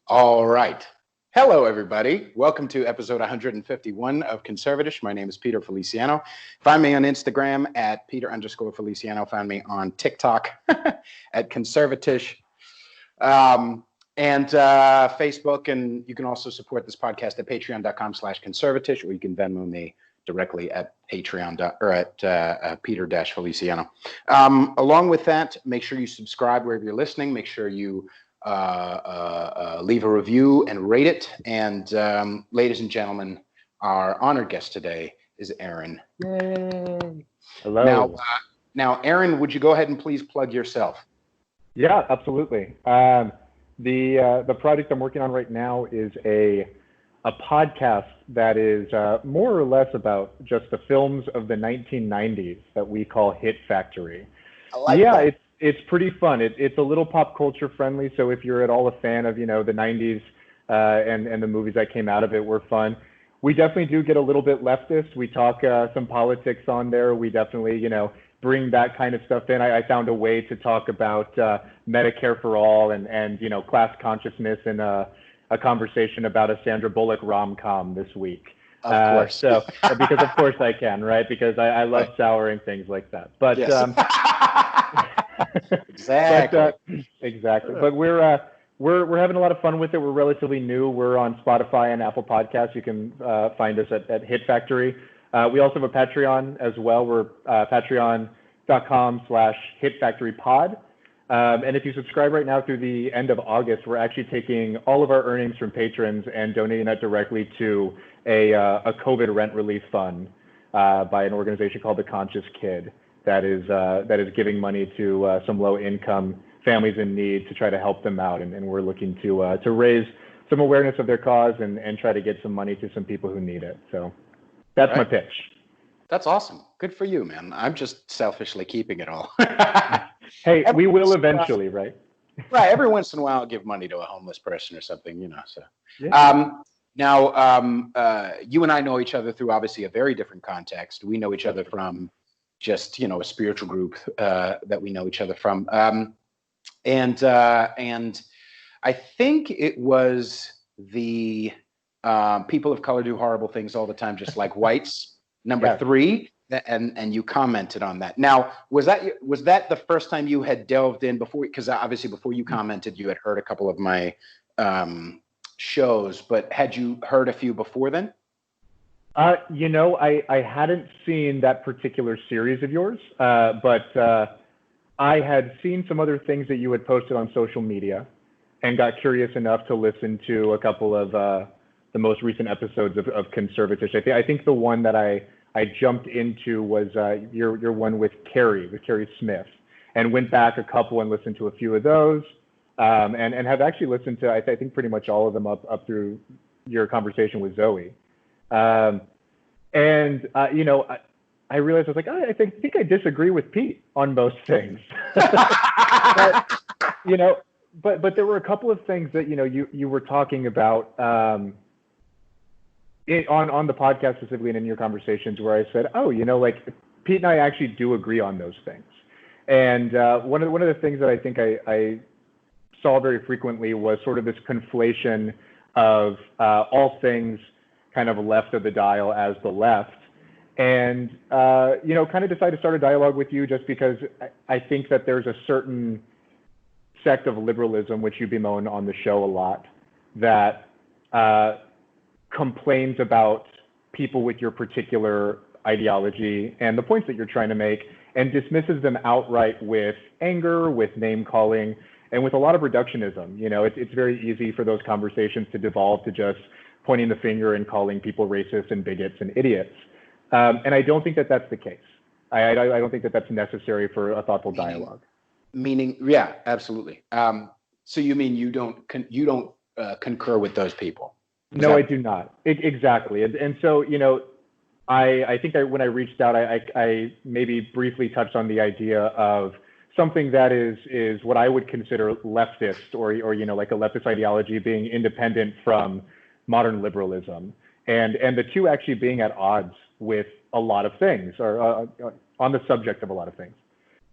All right. Hello, everybody. Welcome to episode 151 of Conservatish. My name is Peter Feliciano. Find me on Instagram at Peter_Feliciano. Find me on TikTok at Conservatish. And Facebook. And you can also support this podcast at patreon.com/conservatish, or you can Venmo me directly at Patreon or at Peter-Feliciano. Along with that, make sure you subscribe wherever you're listening. Make sure you leave a review and rate it. And ladies and gentlemen, our honored guest today is Aaron. Yay! Hello. Now, Aaron, would you go ahead and please plug yourself? Yeah, absolutely. The project I'm working on right now is a podcast that is more or less about just the films of the 1990s that we call Hit Factory. I like that. It's pretty fun. It's a little pop culture friendly. So if you're at all a fan of, the 90s and the movies that came out of it were fun. We definitely do get a little bit leftist. We talk some politics on there. We definitely, bring that kind of stuff in. I found a way to talk about Medicare for all and class consciousness in a conversation about a Sandra Bullock rom-com this week. Of course. Because of course I can, right? Because I love sour and things like that. But yes. Exactly. Exactly. But we're having a lot of fun with it. We're relatively new. We're on Spotify and Apple Podcasts. You can find us at Hit Factory. We also have a Patreon as well. We're patreon.com/hitfactorypod. And if you subscribe right now through the end of August, we're actually taking all of our earnings from patrons and donating that directly to a COVID rent relief fund by an organization called The Conscious Kid that is giving money to some low-income families in need to try to help them out. And we're looking to raise some awareness of their cause and try to get some money to some people who need it. So that's my pitch. That's awesome. Good for you, man. I'm just selfishly keeping it all. Hey, we will eventually, right? Right. Every once in a while, I'll give money to a homeless person or something, So, yeah. Now, you and I know each other through obviously a very different context. We know each other from just, a spiritual group that we know each other from. And I think it was the people of color do horrible things all the time, just like whites. Number 3, and you commented on that. Now, was that the first time you had delved in before? Because obviously, before you commented, you had heard a couple of my shows, but had you heard a few before then? I hadn't seen that particular series of yours, but I had seen some other things that you had posted on social media, and got curious enough to listen to a couple of the most recent episodes of Conservatish. I think the one that I jumped into was your one with Carrie Smith, and went back a couple and listened to a few of those, and have actually listened to I think pretty much all of them up through your conversation with Zoe. I realized I was like, I think I disagree with Pete on most things. but there were a couple of things that you were talking about on the podcast specifically and in your conversations where I said, Pete and I actually do agree on those things. And one of the things that I think I saw very frequently was sort of this conflation of all things kind of left of the dial as the left. And, kind of decided to start a dialogue with you just because I think that there's a certain sect of liberalism, which you bemoan on the show a lot, that complains about people with your particular ideology and the points that you're trying to make, and dismisses them outright with anger, with name calling, and with a lot of reductionism. It's very easy for those conversations to devolve to just pointing the finger and calling people racist and bigots and idiots. And I don't think that that's the case. I don't think that that's necessary for a thoughtful dialogue. Meaning, yeah, absolutely. So you mean you don't concur with those people? No, I do not. Exactly. And so, I think when I reached out, I maybe briefly touched on the idea of something that is what I would consider leftist or like a leftist ideology being independent from modern liberalism, and the two actually being at odds with a lot of things, or on the subject of a lot of things.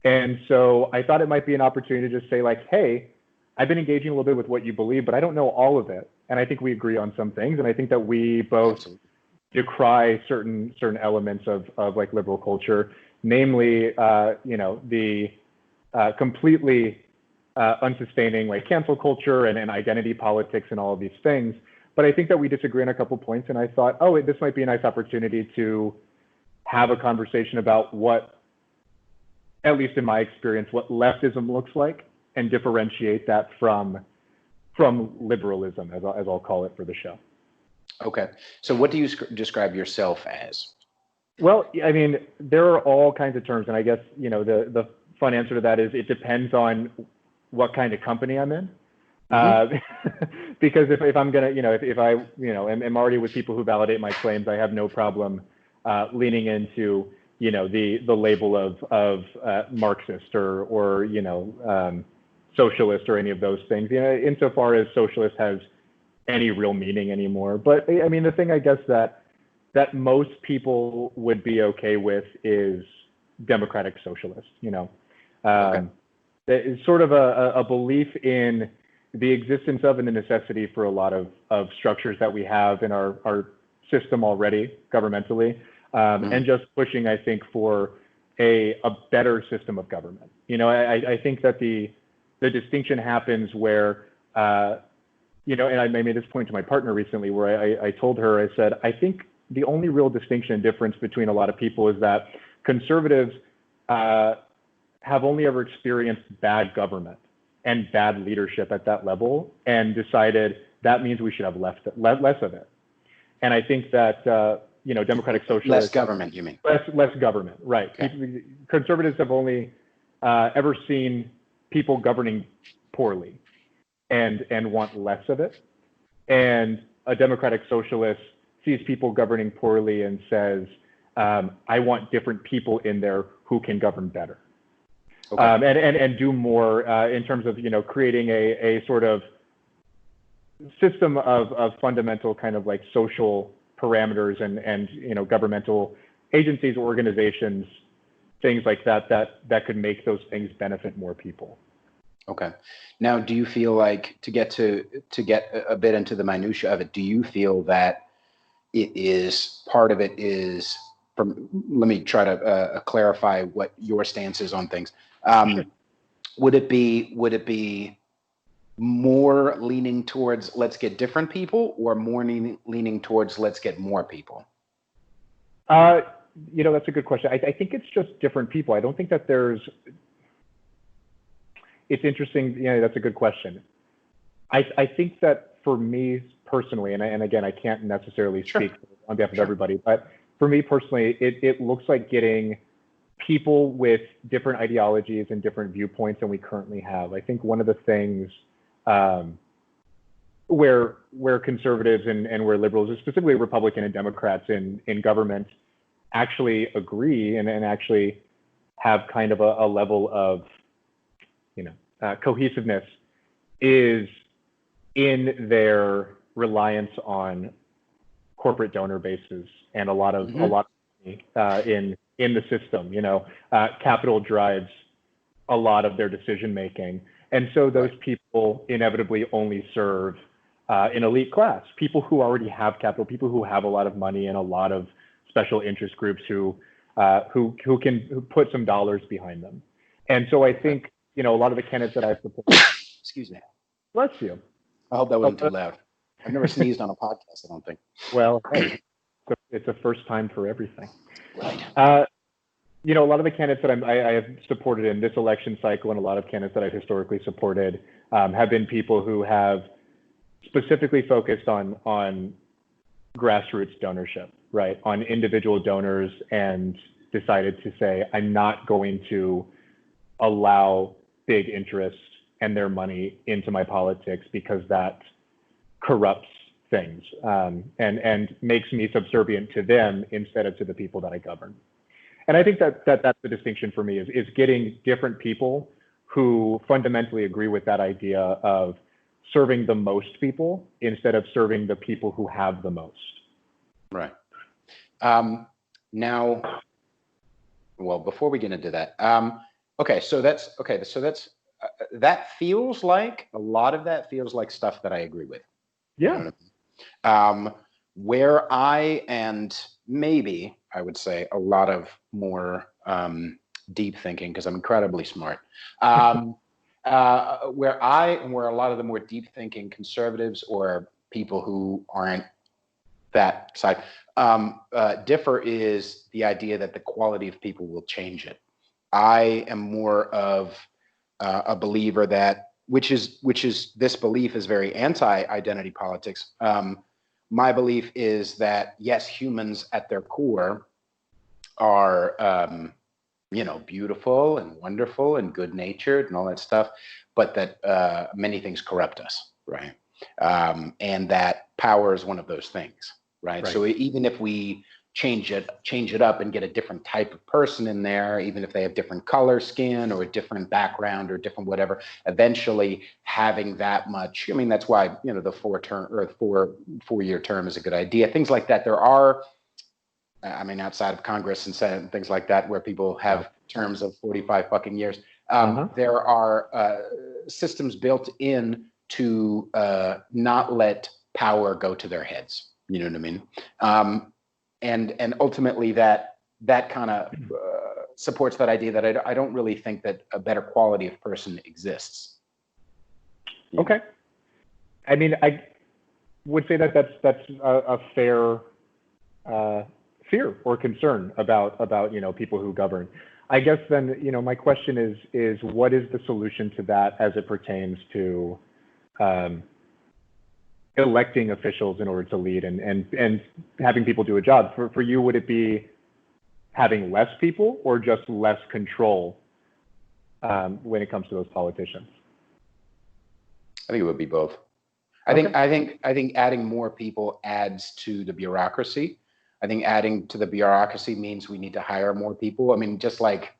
And so I thought it might be an opportunity to just say, like, hey, I've been engaging a little bit with what you believe, but I don't know all of it. And I think we agree on some things. And I think that we both Absolutely. decry certain elements of like liberal culture, namely, the completely unsustaining like cancel culture and identity politics and all of these things. But I think that we disagree on a couple points. And I thought, oh, this might be a nice opportunity to have a conversation about what, at least in my experience, what leftism looks like, and differentiate that from liberalism, as I'll call it for the show. Okay. So what do you describe yourself as? Well, I mean, there are all kinds of terms, and I guess, the fun answer to that is it depends on what kind of company I'm in. Because if I'm gonna, if I, am already with people who validate my claims, I have no problem leaning into, the label of Marxist or socialist or any of those things, insofar as socialist has any real meaning anymore. But I mean, the thing I guess that most people would be okay with is Democratic Socialist. Okay. It's sort of a belief in the existence of and the necessity for a lot of structures that we have in our system already governmentally, and just pushing, I think, for a better system of government. I think that the distinction happens where, and I made this point to my partner recently where I told her, I said, I think the only real distinction and difference between a lot of people is that conservatives have only ever experienced bad government and bad leadership at that level and decided that means we should have less of it. And I think that, Democratic Socialists— Less government, you mean? Less government, right. Okay. Conservatives have only ever seen people governing poorly and want less of it. And a Democratic Socialist sees people governing poorly and says, I want different people in there who can govern better. Okay. And do more in terms of, creating a sort of system of fundamental kind of like social parameters and governmental agencies, organizations, things like that could make those things benefit more people. Okay. Now, do you feel like, to get a bit into the minutia of it, do you feel that part of it is let me try to clarify what your stance is on things. Sure. Would it be more leaning towards let's get different people, or more leaning towards let's get more people? That's a good question. I think it's just different people. I don't think that it's interesting. That's a good question. I think that for me personally, and again, I can't necessarily speak on behalf of everybody, but for me personally, it looks like getting people with different ideologies and different viewpoints than we currently have. I think one of the things where conservatives and where liberals, specifically Republican and Democrats in government, actually agree and actually have kind of a level of cohesiveness is in their reliance on corporate donor bases and a lot of money in the system. Capital drives a lot of their decision making, and so those people inevitably only serve an elite class, people who already have capital, people who have a lot of money, and a lot of special interest groups who can put some dollars behind them. And so I think a lot of the candidates that I've supported. Excuse me. Bless you. I hope that wasn't too loud. I've never sneezed on a podcast, I don't think. Well, hey, it's a first time for everything. Right. A lot of the candidates that I have supported in this election cycle, and a lot of candidates that I've historically supported, have been people who have specifically focused on grassroots donorship, right? On individual donors, and decided to say, I'm not going to allow big interests and their money into my politics because that corrupts things and makes me subservient to them instead of to the people that I govern. And I think that's the distinction for me is getting different people who fundamentally agree with that idea of serving the most people instead of serving the people who have the most. Right. Now, well, before we get into that, so that's that feels like, a lot of that feels like stuff that I agree with. Yeah. You know what I mean? Where I, and maybe I would say a lot of more deep thinking, because I'm incredibly smart, where a lot of the more deep thinking conservatives or people who aren't that side differ is the idea that the quality of people will change it. I am more of a believer that, which is this belief is very anti-identity politics. My belief is that yes, humans at their core are beautiful and wonderful and good-natured and all that stuff, but that many things corrupt us, right? And that power is one of those things, right? So even if we change it up and get a different type of person in there, even if they have different color skin or a different background or different whatever, eventually having that much, I mean, that's why, the 4-year term is a good idea. Things like that. There are, I mean, outside of Congress and Senate and things like that, where people have terms of 45 fucking years, there are systems built in to not let power go to their heads. You know what I mean? And ultimately that kind of supports that idea that I don't really think that a better quality of person exists. Okay. I mean, I would say that that's a fair fear or concern about people who govern. I guess then, my question is what is the solution to that as it pertains to electing officials in order to lead and having people do a job? For you, would it be having less people or just less control when it comes to those politicians? I think it would be both. Okay. I think adding more people adds to the bureaucracy. I think adding to the bureaucracy means we need to hire more people. I mean, just like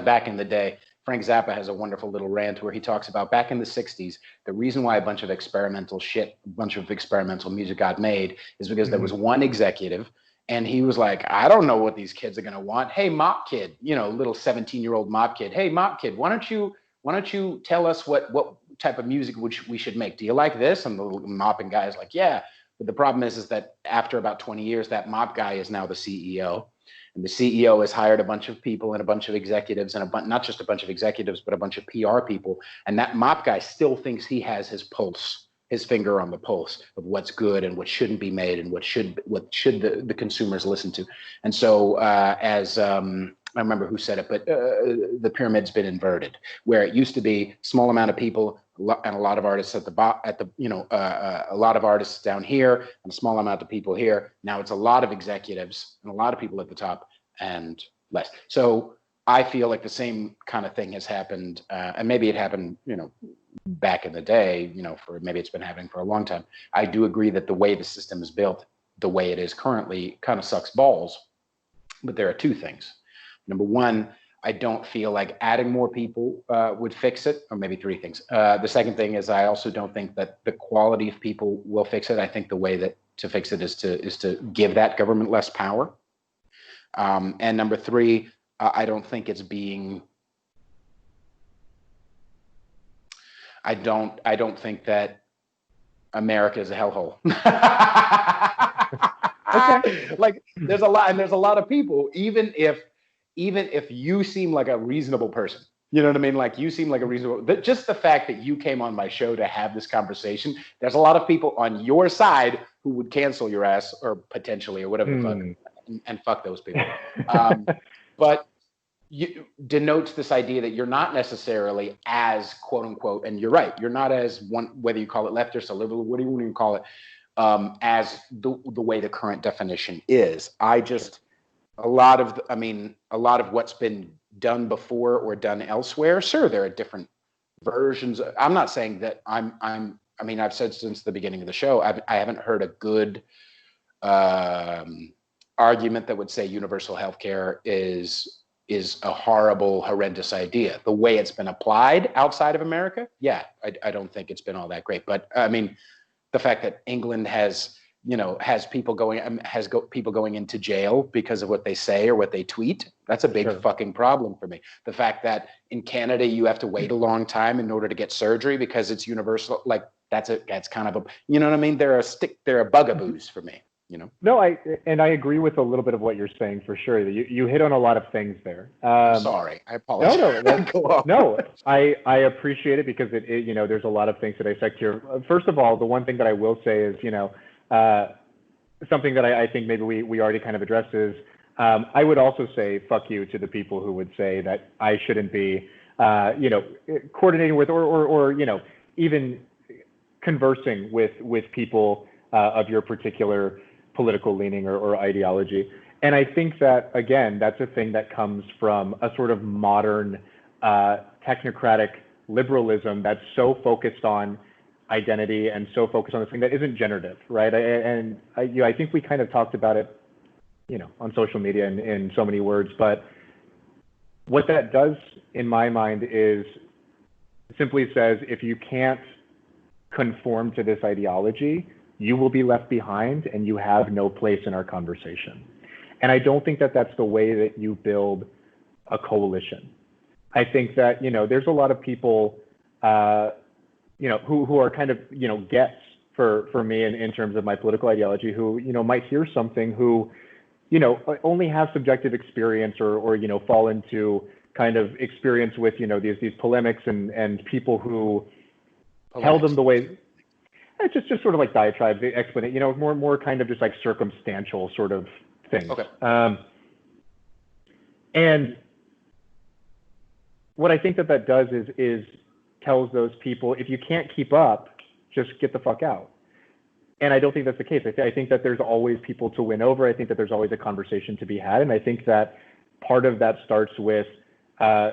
back in the day, Frank Zappa has a wonderful little rant where he talks about back in the 60s, the reason why a bunch of experimental music got made is because there was one executive and he was like, I don't know what these kids are going to want. Hey, mop kid, little 17-year-old mop kid. Hey, mop kid, why don't you tell us what type of music we should make? Do you like this? And the little mopping guy is like, yeah. But the problem is that after about 20 years, that mop guy is now the CEO. And the CEO has hired a bunch of people and a bunch of executives and not just a bunch of executives, but a bunch of PR people. And that mop guy still thinks he has his finger on the pulse of what's good and what shouldn't be made and what should the consumers listen to. And so I remember who said it, but the pyramid's been inverted, where it used to be small amount of people and a lot of artists a lot of artists down here and a small amount of people here. Now it's a lot of executives and a lot of people at the top and less. So I feel like the same kind of thing has happened, and maybe it happened, back in the day, for maybe it's been happening for a long time. I do agree that the way the system is built, the way it is currently, kind of sucks balls. But there are two things. Number one, I don't feel like adding more people would fix it, or maybe three things. The second thing is I also don't think that the quality of people will fix it. I think the way that to fix it is to give that government less power. And number three, I don't think it's being. I don't think that America is a hellhole. Okay. Like there's a lot of people, even if you seem like a reasonable person, you know what I mean? Like you seem like a reasonable, just the fact that you came on my show to have this conversation, there's a lot of people on your side who would cancel your ass or potentially or whatever the fuck, and fuck those people. But denotes this idea that you're not necessarily as quote unquote, and you're right, you're not as one, whether you call it leftist or liberal, what do you want to call it, as the way the current definition is. A lot of what's been done before or done elsewhere, sure, there are different versions. I'm not saying that I've said since the beginning of the show, I haven't heard a good argument that would say universal healthcare is a horrible, horrendous idea. The way it's been applied outside of America, yeah, I don't think it's been all that great. But I mean, the fact that England has people going into jail because of what they say or what they tweet. That's a big fucking problem for me. The fact that in Canada you have to wait a long time in order to get surgery because it's universal, like that's kind of a, you know what I mean? There are bugaboos for me. No, I agree with a little bit of what you're saying for sure. You hit on a lot of things there. Sorry, I apologize. No, I appreciate it because it there's a lot of things to dissect here. First of all, the one thing that I will say is something that I think maybe we already kind of addressed is I would also say fuck you to the people who would say that I shouldn't be coordinating with or even conversing with people of your particular political leaning or ideology. And I think that, again, that's a thing that comes from a sort of modern technocratic liberalism that's so focused on identity and so focused on this thing that isn't generative, right? I think we kind of talked about it, on social media in so many words, but what that does in my mind is simply says, if you can't conform to this ideology, you will be left behind and you have no place in our conversation. And I don't think that that's the way that you build a coalition. I think that, there's a lot of people, who are kind of, gets for me in terms of my political ideology who, might hear something who, only have subjective experience or fall into kind of experience with, these polemics and people who tell them the way. It's just sort of like diatribes, they explain it, more kind of just like circumstantial sort of things. Okay. And what I think that does is tells those people, if you can't keep up, just get the fuck out. And I don't think that's the case. I think that there's always people to win over. I think that there's always a conversation to be had. And I think that part of that starts with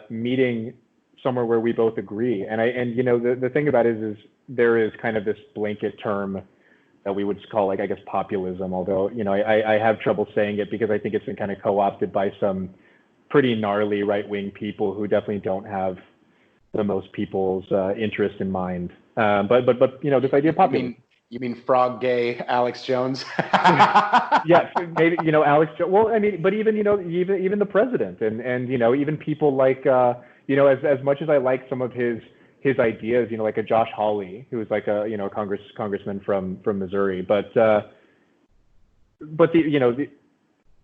meeting somewhere where we both agree. And the thing about it is there is kind of this blanket term that we would call, like, I guess, populism, although, I have trouble saying it because I think it's been kind of co-opted by some pretty gnarly right-wing people who definitely don't have the most people's interest in mind. But this idea of populism. You mean frog gay Alex Jones? Yes, maybe, Alex Jones. Well, I mean, but even, even the president and even people like, as much as I like some of his ideas, like a Josh Hawley, who was like a, congressman from Missouri, but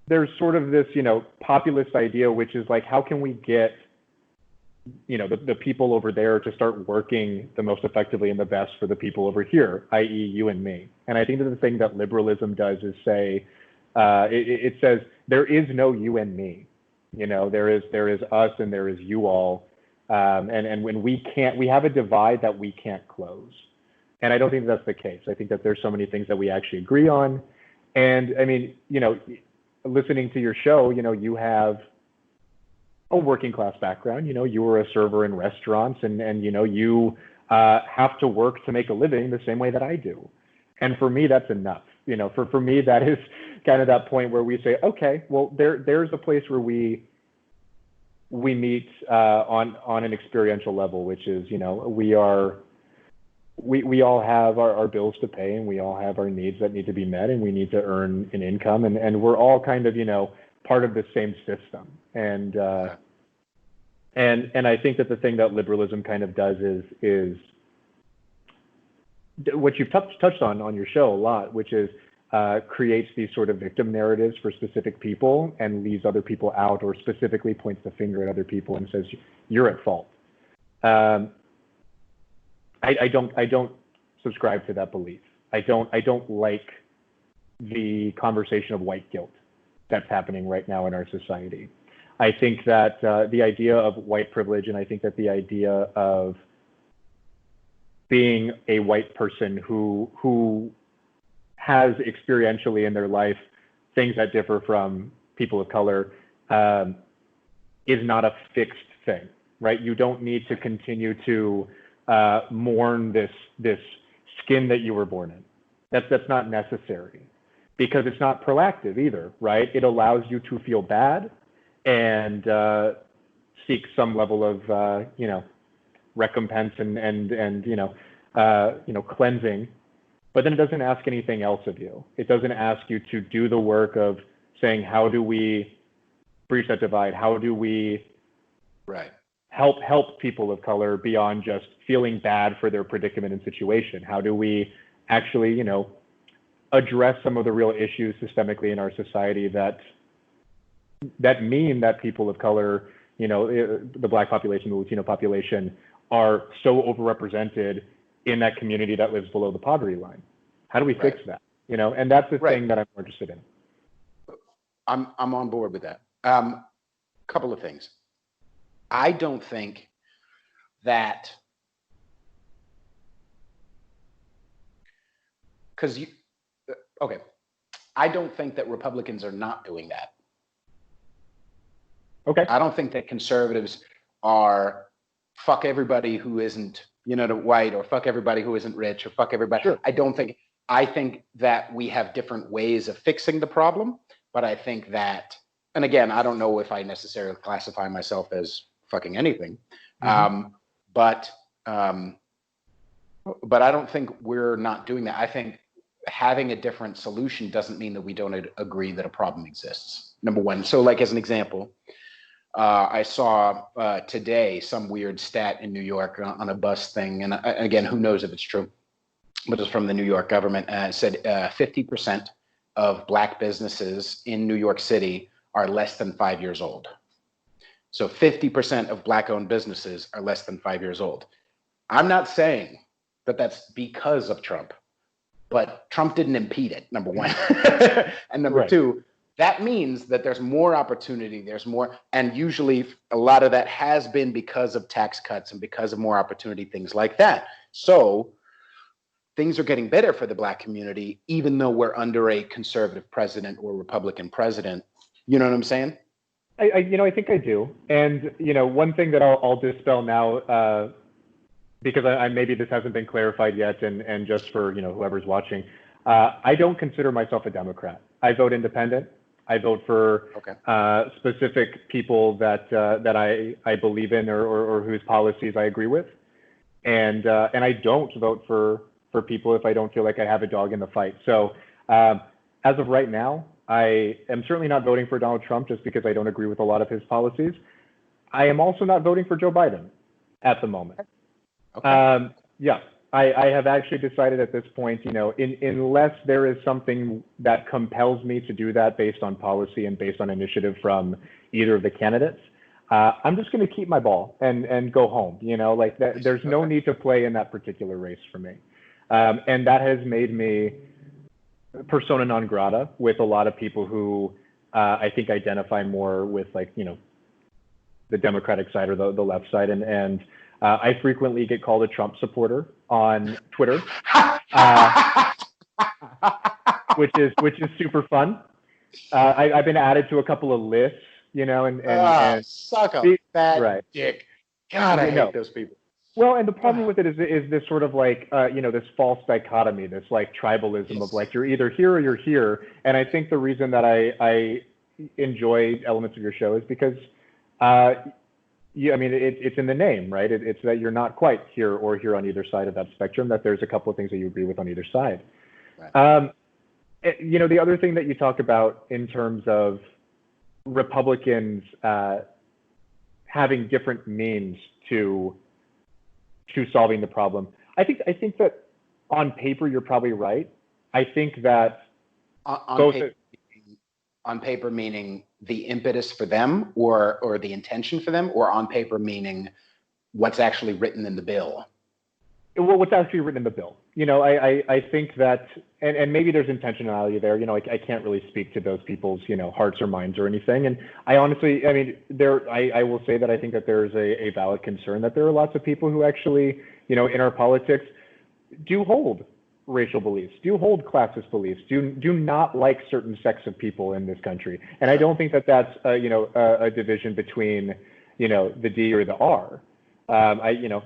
there's sort of this, populist idea, which is like, how can we get, the people over there to start working the most effectively and the best for the people over here, i.e. you and me. And I think that the thing that liberalism does is say, it says there is no you and me, there is us and there is you all. And when we have a divide that we can't close. And I don't think that's the case. I think that there's so many things that we actually agree on. And I mean, listening to your show, you have a working class background, you were a server in restaurants and you have to work to make a living the same way that I do. And for me, that's enough. For me, that is kind of that point where we say, okay, well, there's a place where we meet on an experiential level, which is, we all have our bills to pay and we all have our needs that need to be met and we need to earn an income and we're all kind of, part of the same system. And I think that the thing that liberalism kind of does is what you've touched on your show a lot, which is creates these sort of victim narratives for specific people and leaves other people out, or specifically points the finger at other people and says you're at fault. I don't subscribe to that belief. I don't like the conversation of white guilt that's happening right now in our society. I think that the idea of white privilege, and I think that the idea of being a white person who has experientially in their life things that differ from people of color is not a fixed thing, right? You don't need to continue to mourn this skin that you were born in. That's not necessary, because it's not proactive either, right? It allows you to feel bad and seek some level of recompense and cleansing, but then it doesn't ask anything else of you. It doesn't ask you to do the work of saying, how do we breach that divide? How do we help people of color beyond just feeling bad for their predicament and situation? How do we actually, you know, address some of the real issues systemically in our society that mean that people of color, you know, the Black population, the Latino population, are so overrepresented in that community that lives below the poverty line? How do we fix that? You know, and that's the thing that I'm more interested in. I'm on board with that. Couple of things. I don't think that, I don't think that Republicans are not doing that. Okay. I don't think that conservatives are fuck everybody who isn't, you know, white, or fuck everybody who isn't rich, or fuck everybody. Sure. I think that we have different ways of fixing the problem, but I think that, and again, I don't know if I necessarily classify myself as fucking anything, but I don't think we're not doing that. I think having a different solution doesn't mean that we don't agree that a problem exists. Number one. So like, as an example, I saw today some weird stat in New York on a bus thing. And again, who knows if it's true, but it's from the New York government. It said 50% of Black businesses in New York City are less than 5 years old. So 50% of Black-owned businesses are less than 5 years old. I'm not saying that that's because of Trump, but Trump didn't impede it, number one. And number two, that means that there's more opportunity, there's more, and usually a lot of that has been because of tax cuts and because of more opportunity, things like that. So things are getting better for the Black community, even though we're under a conservative president or Republican president. You know what I'm saying? I think I do. And, you know, one thing that I'll dispel now, because I maybe this hasn't been clarified yet, and just for, you know, whoever's watching, I don't consider myself a Democrat. I vote independent. I vote for specific people that I believe in, or whose policies I agree with, and I don't vote for people if I don't feel like I have a dog in the fight. So as of right now, I am certainly not voting for Donald Trump just because I don't agree with a lot of his policies. I am also not voting for Joe Biden at the moment. Yeah, I have actually decided at this point, you know, unless there is something that compels me to do that based on policy and based on initiative from either of the candidates, I'm just going to keep my ball and go home. You know, like that, there's no need to play in that particular race for me. And that has made me persona non grata with a lot of people who I think identify more with, like, you know, the Democratic side or the left side. And I frequently get called a Trump supporter on Twitter, which is super fun. I've been added to a couple of lists, you know, and suck a fat dick. God, I hate those people. Well, and the problem with it is this sort of like, you know, this false dichotomy, this like tribalism of like, you're either here or you're here. And I think the reason that I enjoy elements of your show is because, yeah, I mean, it's in the name, right? It's that you're not quite here or here on either side of that spectrum, that there's a couple of things that you agree with on either side. Right. You know, the other thing that you talk about in terms of Republicans having different means to solving the problem, I think that on paper you're probably right. I think that on paper meaning the impetus for them, or the intention for them, or on paper meaning what's actually written in the bill? Well, what's actually written in the bill. You know, I think that, and maybe there's intentionality there. You know, I can't really speak to those people's, you know, hearts or minds or anything. And I honestly, I mean, I will say that I think that there's a valid concern that there are lots of people who actually, you know, in our politics do hold racial beliefs, do hold classist beliefs, do not like certain sects of people in this country. And I don't think that that's, you know, a division between, you know, the D or the R. You know,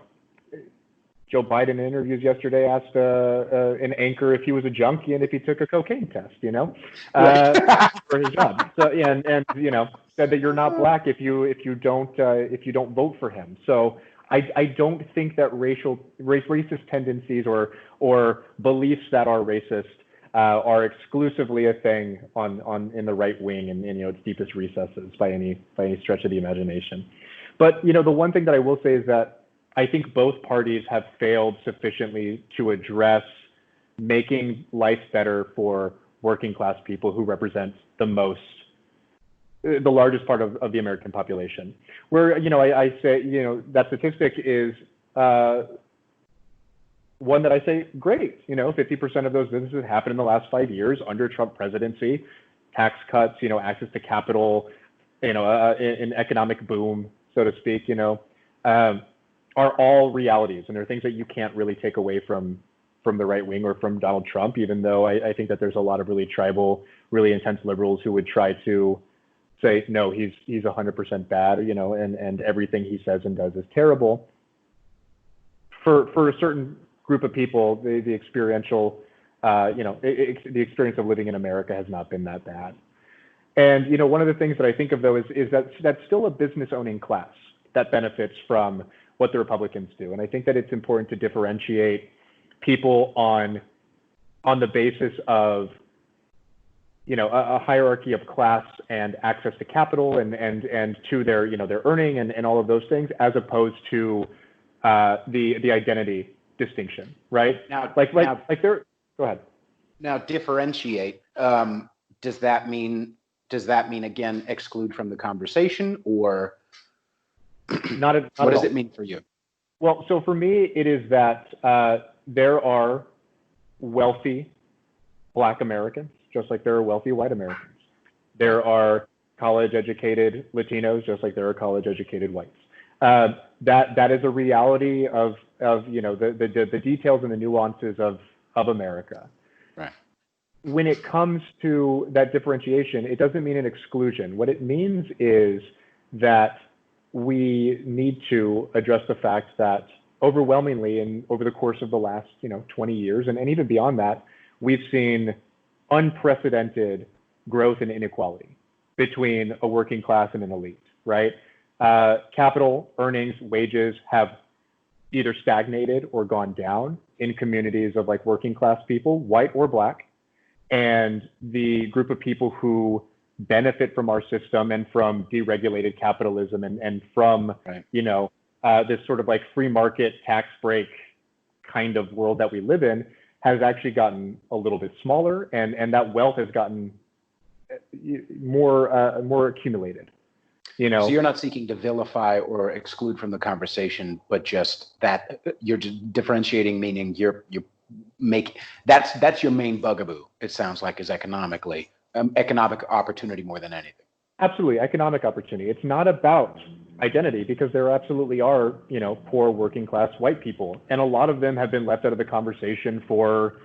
Joe Biden in interviews yesterday asked an anchor if he was a junkie and if he took a cocaine test, you know, for his job. So, and you know, said that you're not Black if you don't vote for him. So I don't think that racist tendencies or beliefs that are racist are exclusively a thing in the right wing and its deepest recesses by any stretch of the imagination. But the one thing that I will say is that I think both parties have failed sufficiently to address making life better for working class people who represent the largest part of the American population. Where I say that statistic is one that I say, great, 50% of those businesses happened in the last 5 years under Trump presidency, tax cuts, access to capital, an economic boom, so to speak, are all realities. And they're things that you can't really take away from the right wing or from Donald Trump, even though I think that there's a lot of really tribal, really intense liberals who would try to say, no, he's 100% bad, and everything he says and does is terrible. For a certain group of people, the experiential, the experience of living in America has not been that bad. And one of the things that I think of though is that that's still a business owning class that benefits from what the Republicans do. And I think that it's important to differentiate people on the basis of a hierarchy of class and access to capital and to their their earning and all of those things, as opposed to the identity distinction, right? Now, go ahead. Now, differentiate. Does that mean again exclude from the conversation, or not at what does all. it mean for you? Well, so for me, it is that there are wealthy Black Americans, just like there are wealthy white Americans. There are college-educated Latinos, just like there are college-educated whites. That is a reality of the details and the nuances of America. Right. When it comes to that differentiation, it doesn't mean an exclusion. What it means is that we need to address the fact that overwhelmingly and over the course of the last 20 years and even beyond that, we've seen unprecedented growth in inequality between a working class and an elite, right? Capital, earnings, wages have either stagnated or gone down in communities of like working class people, white or Black, and the group of people who benefit from our system and from deregulated capitalism and from, right. This sort of like free market tax break kind of world that we live in has actually gotten a little bit smaller, and that wealth has gotten more accumulated. So you're not seeking to vilify or exclude from the conversation, but just that you're just differentiating, meaning that's your main bugaboo. It sounds like is economic opportunity more than anything. Absolutely, economic opportunity. It's not about identity, because there absolutely are poor working class white people, and a lot of them have been left out of the conversation for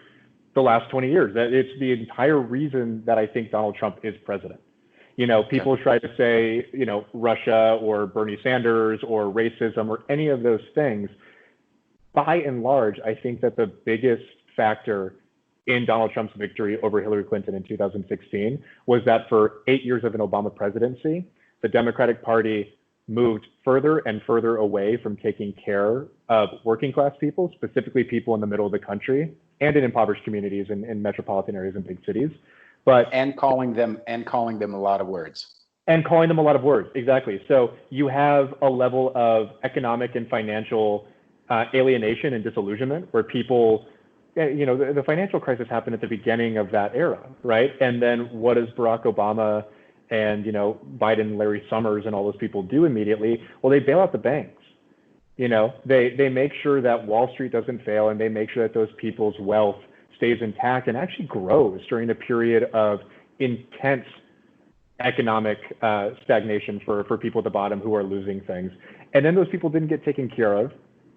the last 20 years. It's the entire reason that I think Donald Trump is president. People try to say, Russia or Bernie Sanders or racism or any of those things. By and large, I think that the biggest factor in Donald Trump's victory over Hillary Clinton in 2016 was that for 8 years of an Obama presidency, the Democratic Party moved further and further away from taking care of working class people, specifically people in the middle of the country and in impoverished communities in metropolitan areas and big cities. And calling them a lot of words. And calling them a lot of words, exactly. So you have a level of economic and financial alienation and disillusionment where people, the financial crisis happened at the beginning of that era, right? And then what does Barack Obama and Biden, Larry Summers, and all those people do immediately? Well, they bail out the banks. They make sure that Wall Street doesn't fail, and they make sure that those people's wealth stays intact and actually grows during a period of intense economic stagnation for people at the bottom who are losing things. And then those people didn't get taken care of.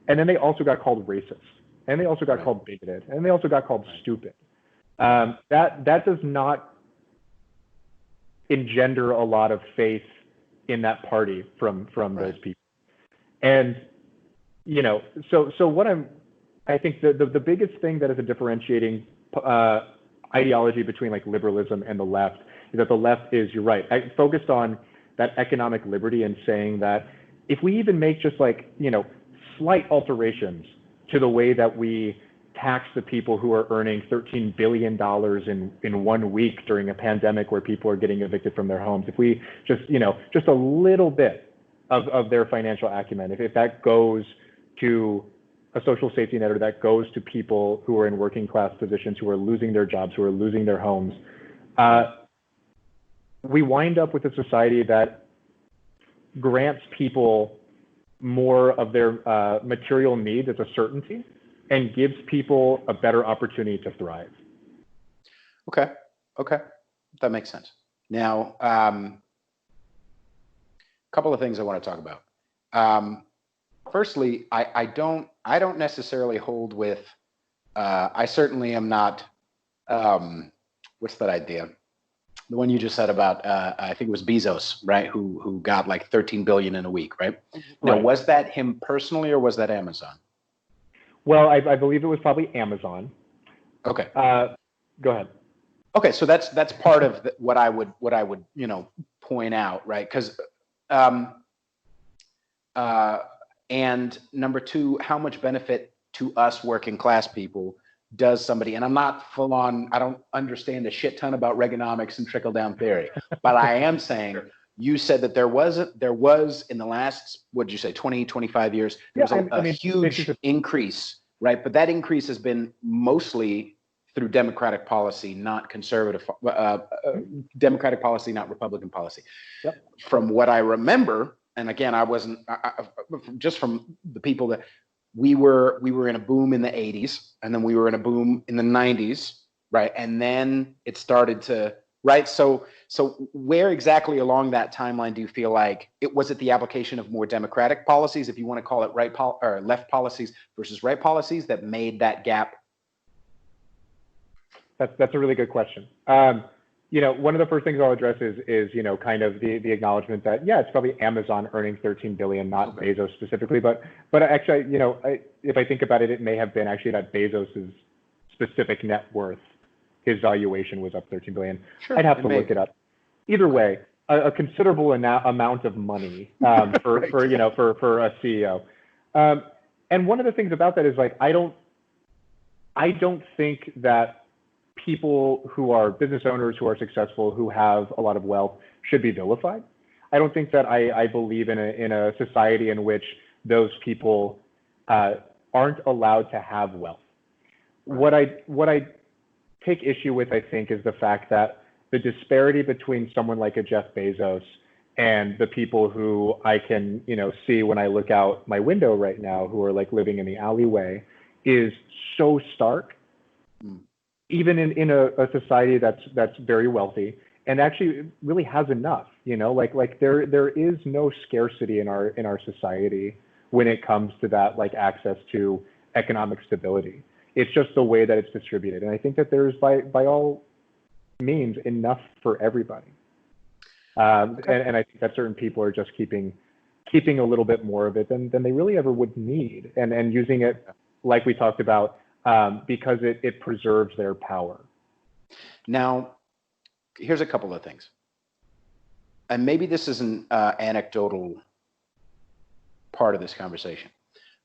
And then they also got called racist. And they also got called bigoted. And they also got called stupid. That does not engender a lot of faith in that party from those people. And, so what I think the biggest thing that is a differentiating ideology between like liberalism and the left is that the left is, you're right, focused on that economic liberty and saying that if we even make just like, slight alterations to the way that we tax the people who are earning $13 billion in 1 week during a pandemic where people are getting evicted from their homes, if we just, just a little bit of their financial acumen, if that goes to a social safety net, or that goes to people who are in working class positions, who are losing their jobs, who are losing their homes, we wind up with a society that grants people more of their material needs as a certainty and gives people a better opportunity to thrive. Okay, that makes sense. Now, couple of things I want to talk about. Firstly, I don't necessarily hold with. I certainly am not. What's that idea? The one you just said about, I think it was Bezos, right? Who got like 13 billion in a week, right? Now, was that him personally, or was that Amazon? Well, I believe it was probably Amazon. Okay. Go ahead. Okay, so that's part of what I would point out, right? Because and number two, how much benefit to us working class people does somebody, and I'm not full on, I don't understand a shit ton about Reaganomics and trickle down theory, but I am saying, you said that there was in the last, what did you say, 20, 25 years, there was a huge increase, right? But that increase has been mostly through Democratic policy, not conservative, Democratic policy, not Republican policy. Yep. From what I remember, and again, I wasn't, just from the people that we were in a boom in the 80s, and then we were in a boom in the 90s, right? And then it started to, right? So where exactly along that timeline do you feel like it was the application of more democratic policies, if you want to call it or left policies versus right policies, that made that gap? That's a really good question. One of the first things I'll address is kind of the acknowledgement that, yeah, it's probably Amazon earning 13 billion, not Bezos specifically, but actually, if I think about it, it may have been actually that Bezos's specific net worth, his valuation was up 13 billion. Sure, I'd have to look it up. Either way, a considerable amount of money for a CEO. And one of the things about that is, like, I don't think that people who are business owners, who are successful, who have a lot of wealth, should be vilified. I don't think that I believe in a society in which those people aren't allowed to have wealth. What I take issue with, I think, is the fact that the disparity between someone like a Jeff Bezos and the people who I can, see when I look out my window right now, who are like living in the alleyway, is so stark. Even in a society that's very wealthy and actually really has enough, like there is no scarcity in our society when it comes to that, like, access to economic stability. It's just the way that it's distributed, and I think that there's by all means enough for everybody. And I think that certain people are just keeping a little bit more of it than they really ever would need, and using it, like we talked about, because it preserves their power. Now, here's a couple of things. And maybe this is an anecdotal part of this conversation.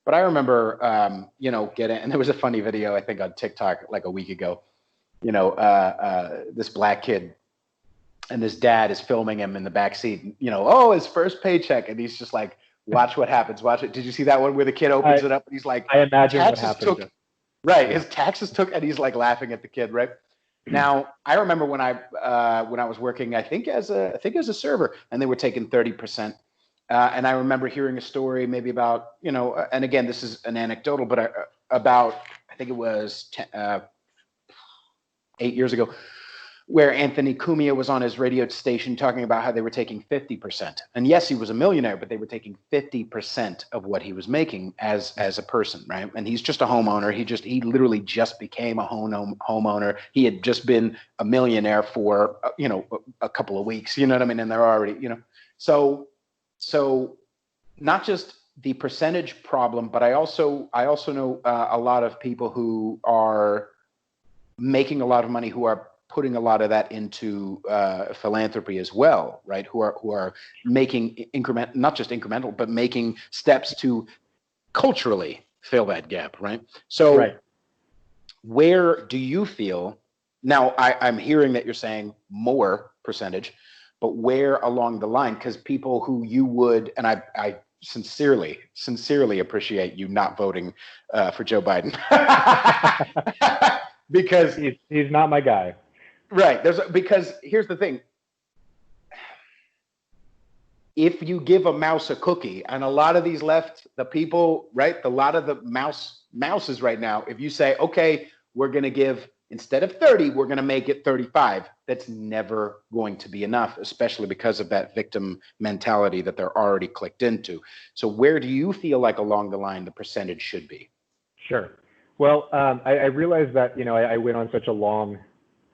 But I remember, and there was a funny video, I think, on TikTok like a week ago. This black kid and this dad is filming him in the back seat, his first paycheck. And he's just like, watch what happens. Watch it. Did you see that one where the kid opens it up and he's like, I imagine what happened. Right, his taxes took, and he's like laughing at the kid, right? Now, I remember when I was working, I think as a server, and they were taking 30%. And I remember hearing a story maybe about, and again, this is an anecdotal, but about, I think it was 8 years ago, where Anthony Cumia was on his radio station talking about how they were taking 50%. And yes, he was a millionaire, but they were taking 50% of what he was making as a person, right? And he's just a homeowner. He literally just became a homeowner. He had just been a millionaire for, a couple of weeks, you know what I mean? And they're already, so not just the percentage problem, but I also know a lot of people who are making a lot of money, who are putting a lot of that into philanthropy as well, right? Who are making not just incremental, but making steps to culturally fill that gap, right? So Right. where do you feel now? I'm hearing that you're saying more percentage, but where along the line? Because people who you would, and I sincerely appreciate you not voting for Joe Biden. Because He's not my guy. right, because here's the thing. If you give a mouse a cookie, and a lot of these the people, right, a lot of the mouses right now, if you say, okay, we're going to give, instead of 30, we're going to make it 35, that's never going to be enough, especially because of that victim mentality that they're already clicked into. So where do you feel like along the line the percentage should be? Sure. Well, I realized that, I went on such a long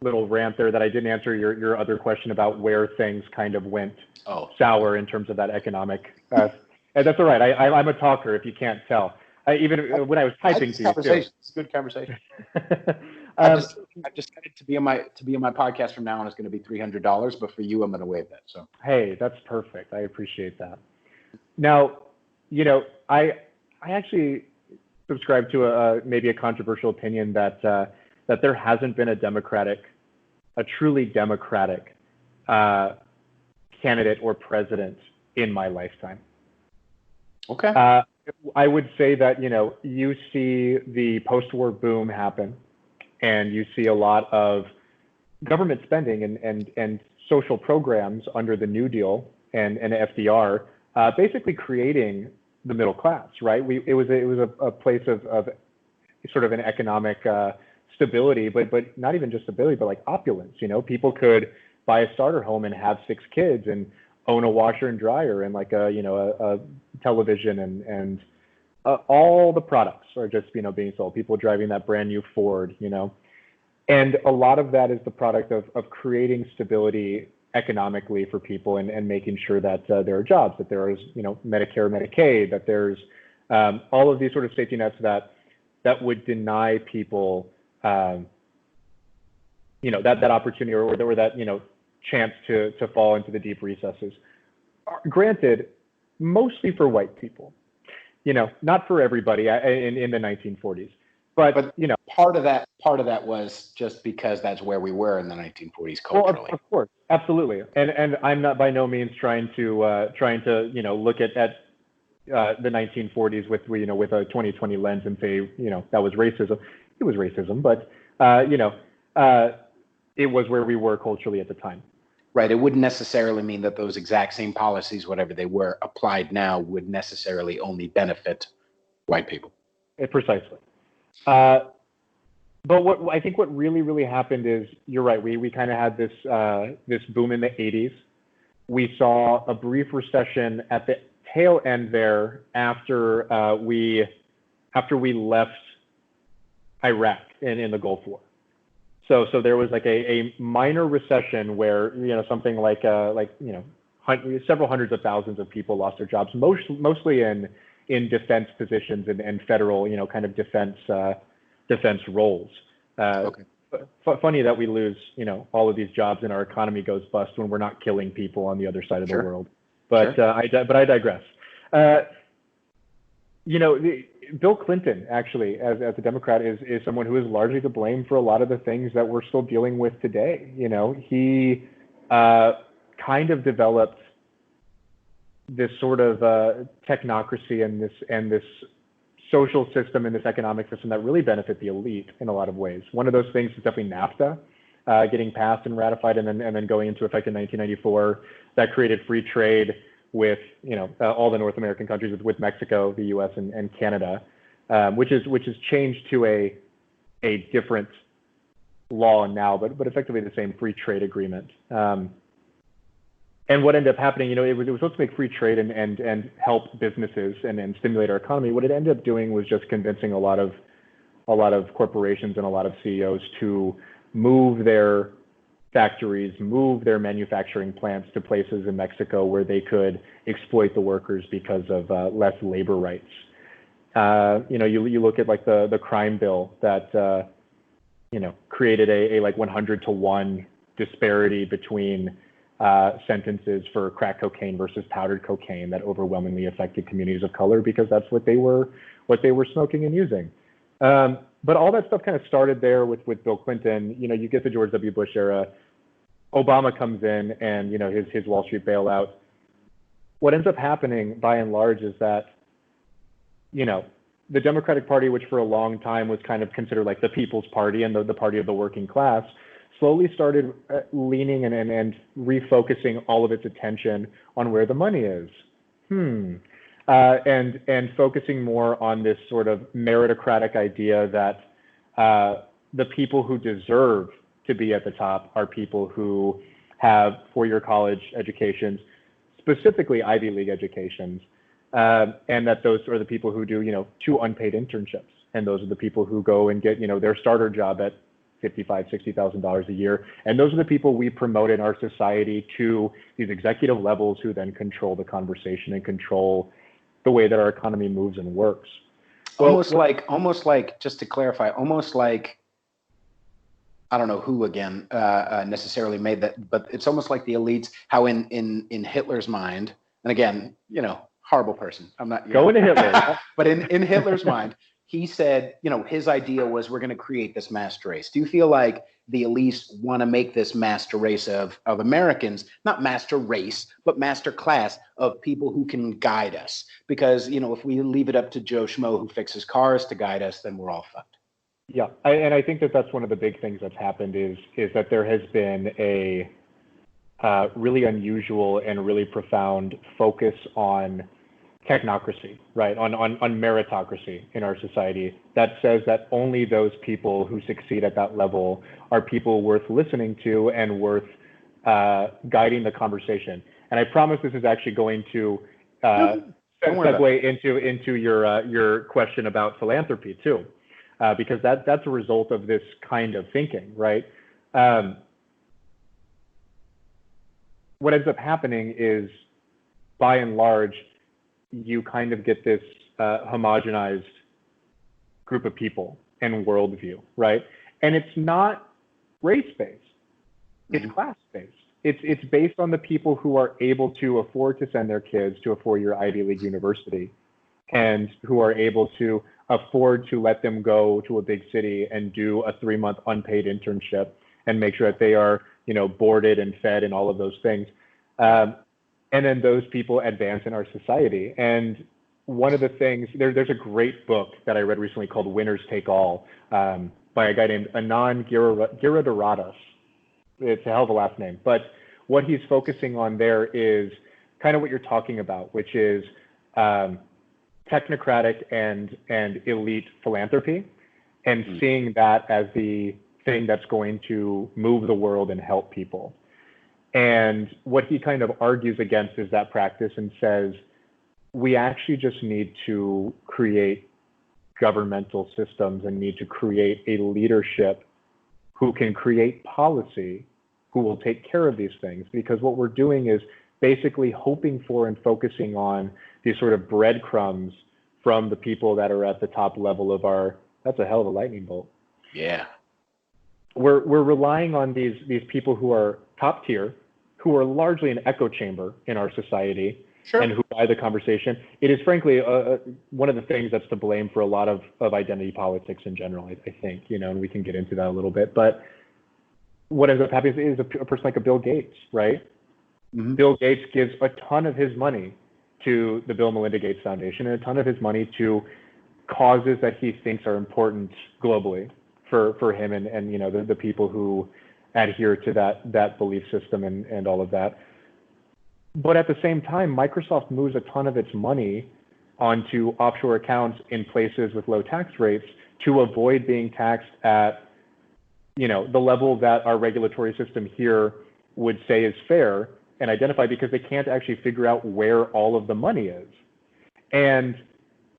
little rant there that I didn't answer your other question about where things kind of went sour in terms of that economic. And that's all right. I'm a talker, if you can't tell. Even when I was typing to you too. It's a good conversation. I just decided to be on my podcast from now on. It's going to be $300, but for you, I'm going to waive that. So hey, that's perfect. I appreciate that. Now, I actually subscribe to maybe a controversial opinion that there hasn't been a truly democratic candidate or president in my lifetime. Okay. I would say that, you see the post-war boom happen, and you see a lot of government spending and social programs under the New Deal and FDR, basically creating the middle class, right? It was a place of sort of an economic stability, but not even just stability, but like opulence. People could buy a starter home and have 6 kids and own a washer and dryer and like a television and all the products are just being sold. People driving that brand new Ford, and a lot of that is the product of creating stability economically for people and making sure that there are jobs, that there is Medicare, Medicaid, that there's all of these sort of safety nets that would deny people that opportunity or that chance to fall into the deep recesses. Granted, mostly for white people, not for everybody in the 1940s. But part of that was just because that's where we were in the 1940s culturally. Well, of course, absolutely. And I'm not by no means trying to look at the 1940s with a 2020 lens and say that was racism. It was racism, but it was where we were culturally at the time. Right. It wouldn't necessarily mean that those exact same policies, whatever they were, applied now, would necessarily only benefit white people. Precisely. But what I think what really happened is, you're right. We kind of had this boom in the 80s. We saw a brief recession at the tail end there after we left Iraq in the Gulf War. So there was like a minor recession where something like several hundreds of thousands of people lost their jobs, mostly in defense positions and federal kind of defense roles. Okay. Funny that we lose all of these jobs and our economy goes bust when we're not killing people on the other side of the world. But sure. I digress. Bill Clinton, actually, as a Democrat, is someone who is largely to blame for a lot of the things that we're still dealing with today. He kind of developed this sort of technocracy and this social system and this economic system that really benefit the elite in a lot of ways. One of those things is definitely NAFTA, getting passed and ratified and then going into effect in 1994. That created free trade with all the North American countries, with Mexico, the U.S. and Canada, which is changed to a different law now, but effectively the same free trade agreement. And what ended up happening, it was supposed to make free trade and help businesses and stimulate our economy. What it ended up doing was just convincing a lot of corporations and a lot of CEOs to move their factories, move their manufacturing plants to places in Mexico where they could exploit the workers because of less labor rights. You look at like the crime bill that created a like 100-to-1 disparity between sentences for crack cocaine versus powdered cocaine that overwhelmingly affected communities of color because that's what they were what they were smoking and using. But all that stuff kind of started there with Bill Clinton. You know, you get the George W. Bush era. Obama comes in and, you know, his Wall Street bailout. What ends up happening by and large is that, you know, the Democratic Party, which for a long time was kind of considered like the people's party and the party of the working class, slowly started leaning and refocusing all of its attention on where the money is. And focusing more on this sort of meritocratic idea that the people who deserve to be at the top are people who have four-year college educations, specifically Ivy League educations, and that those are the people who do, you know, 2 unpaid internships. And those are the people who go and get, you know, their starter job at $55,000, $60,000 a year. And those are the people we promote in our society to these executive levels who then control the conversation and control the way that our economy moves and works. Almost like, just to clarify, almost like, I don't know who again necessarily made that, but it's almost like the elites, how in Hitler's mind, and again, you know, horrible person. I'm not going to Hitler, but in Hitler's mind, he said, you know, his idea was we're going to create this master race. Do you feel like the elites want to make this master race of Americans, not master race, but master class of people who can guide us? Because, you know, if we leave it up to Joe Schmo who fixes cars to guide us, then we're all fucked. Yeah, and I think that that's one of the big things that's happened is that there has been a really unusual and really profound focus on technocracy, right? On meritocracy in our society that says that only those people who succeed at that level are people worth listening to and worth guiding the conversation. And I promise this is actually going to segue into your question about philanthropy too, because that's a result of this kind of thinking, right? What ends up happening is, by and large, you kind of get this homogenized group of people and worldview, right? And it's not race-based, it's class-based. It's based on the people who are able to afford to send their kids to a 4-year Ivy League university and who are able to afford to let them go to a big city and do a 3-month unpaid internship and make sure that they are, you know, boarded and fed and all of those things. And then those people advance in our society. And one of the things, there's a great book that I read recently called Winners Take All by a guy named Anand Giridharadas. It's a hell of a last name. But what he's focusing on there is kind of what you're talking about, which is technocratic and elite philanthropy, and seeing that as the thing that's going to move the world and help people. And what he kind of argues against is that practice and says, we actually just need to create governmental systems and need to create a leadership who can create policy, who will take care of these things. Because what we're doing is basically hoping for and focusing on these sort of breadcrumbs from the people that are at the top level of our, that's a hell of a lightning bolt. Yeah. We're relying on these people who are top tier, who are largely an echo chamber in our society, sure, and who guide the conversation. It is frankly one of the things that's to blame for a lot of identity politics in general, I think, you know, and we can get into that a little bit. But what ends up happening is a person like a Bill Gates, right? Mm-hmm. Bill Gates gives a ton of his money to the Bill and Melinda Gates Foundation and a ton of his money to causes that he thinks are important globally for him and you know, the people who adhere to that belief system and all of that. But at the same time, Microsoft moves a ton of its money onto offshore accounts in places with low tax rates to avoid being taxed at, you know, the level that our regulatory system here would say is fair and identified, because they can't actually figure out where all of the money is. And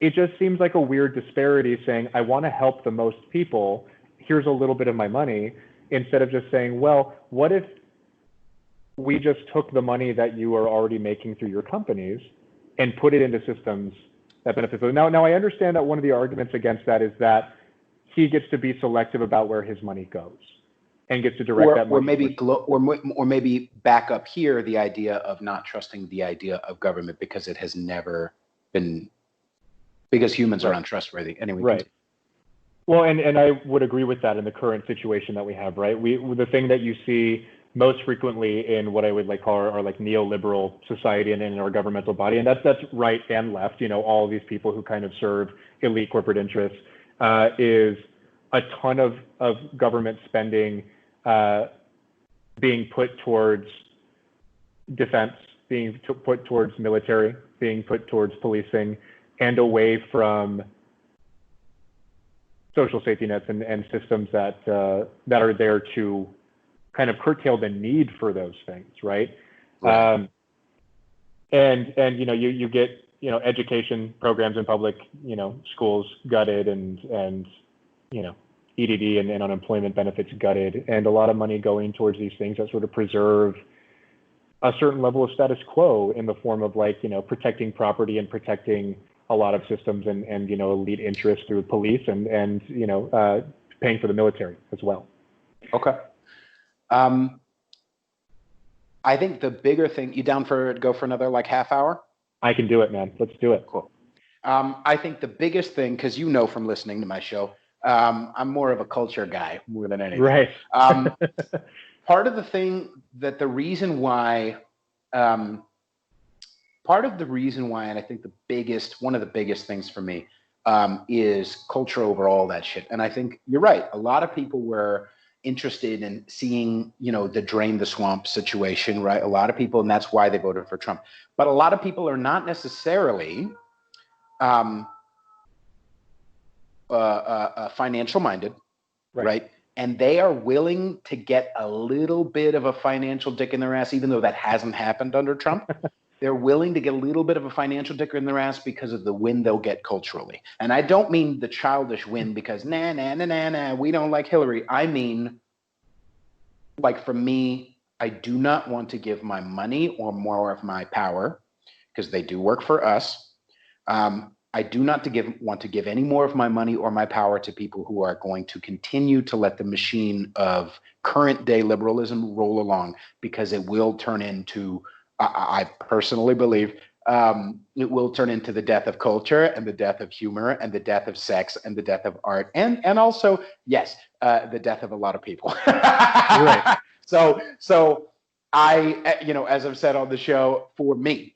it just seems like a weird disparity saying, I want to help the most people, here's a little bit of my money, instead of just saying, well, what if we just took the money that you are already making through your companies and put it into systems that benefit them? Now, I understand that one of the arguments against that is that he gets to be selective about where his money goes and gets to direct that money. Or maybe back up here, the idea of not trusting the idea of government because it has never been because humans are untrustworthy. Anyway. Right. Well, and I would agree with that in the current situation that we have, right? The thing that you see most frequently in what I would call our neoliberal society and in our governmental body, and that's right and left, all of these people who kind of serve elite corporate interests, is a ton of government spending being put towards defense, being put towards military, being put towards policing, and away from social safety nets and systems that are there to kind of curtail the need for those things, right? And you get education programs in public schools gutted and EDD and unemployment benefits gutted, and a lot of money going towards these things that sort of preserve a certain level of status quo in the form of protecting property and protecting a lot of systems and elite interests through police and paying for the military as well. Okay. I think the bigger thing, you down for go for another half hour? I can do it, man. Let's do it. Cool. I think the biggest thing, because from listening to my show, I'm more of a culture guy more than anything. Right. Part of the thing that and I think one of the biggest things for me is culture over all that shit. And I think you're right. A lot of people were interested in seeing, the drain the swamp situation, right? A lot of people, and that's why they voted for Trump. But a lot of people are not necessarily financial minded, right? And they are willing to get a little bit of a financial dick in their ass, even though that hasn't happened under Trump. They're willing to get a little bit of a financial dick in their ass because of the win they'll get culturally. And I don't mean the childish win because we don't like Hillary. I mean, for me, I do not want to give my money or more of my power, because they do work for us. I do not want to give any more of my money or my power to people who are going to continue to let the machine of current day liberalism roll along, because it will turn into, I personally believe, it will turn into the death of culture and the death of humor and the death of sex and the death of art and also, yes, the death of a lot of people. Right. So I, as I've said on the show, for me,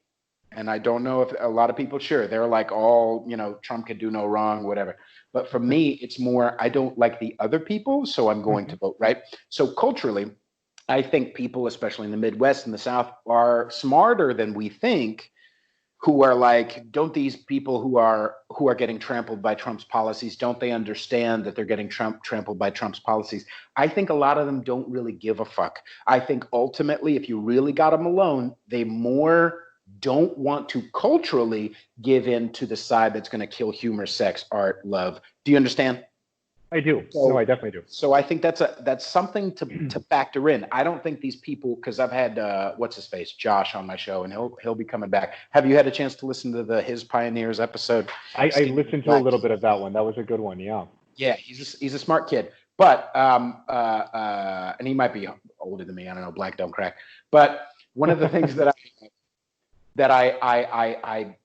and I don't know if a lot of people, sure, they're Trump can do no wrong, whatever. But for me, it's more, I don't like the other people, so I'm going to vote, right? So culturally, I think people, especially in the Midwest and the South, are smarter than we think, who are don't these people who are getting trampled by Trump's policies, don't they understand that they're getting trampled by Trump's policies? I think a lot of them don't really give a fuck. I think ultimately, if you really got them alone, they more don't want to culturally give in to the side that's going to kill humor, sex, art, love. Do you understand? I do. No, I definitely do. So I think that's something to factor in. I don't think these people, because I've had what's his face, Josh, on my show, and he'll be coming back. Have you had a chance to listen to his Pioneers episode? I listened to a little bit of that one. That was a good one. Yeah. Yeah, he's a smart kid, but and he might be older than me. I don't know. Black don't crack. But one of the things that I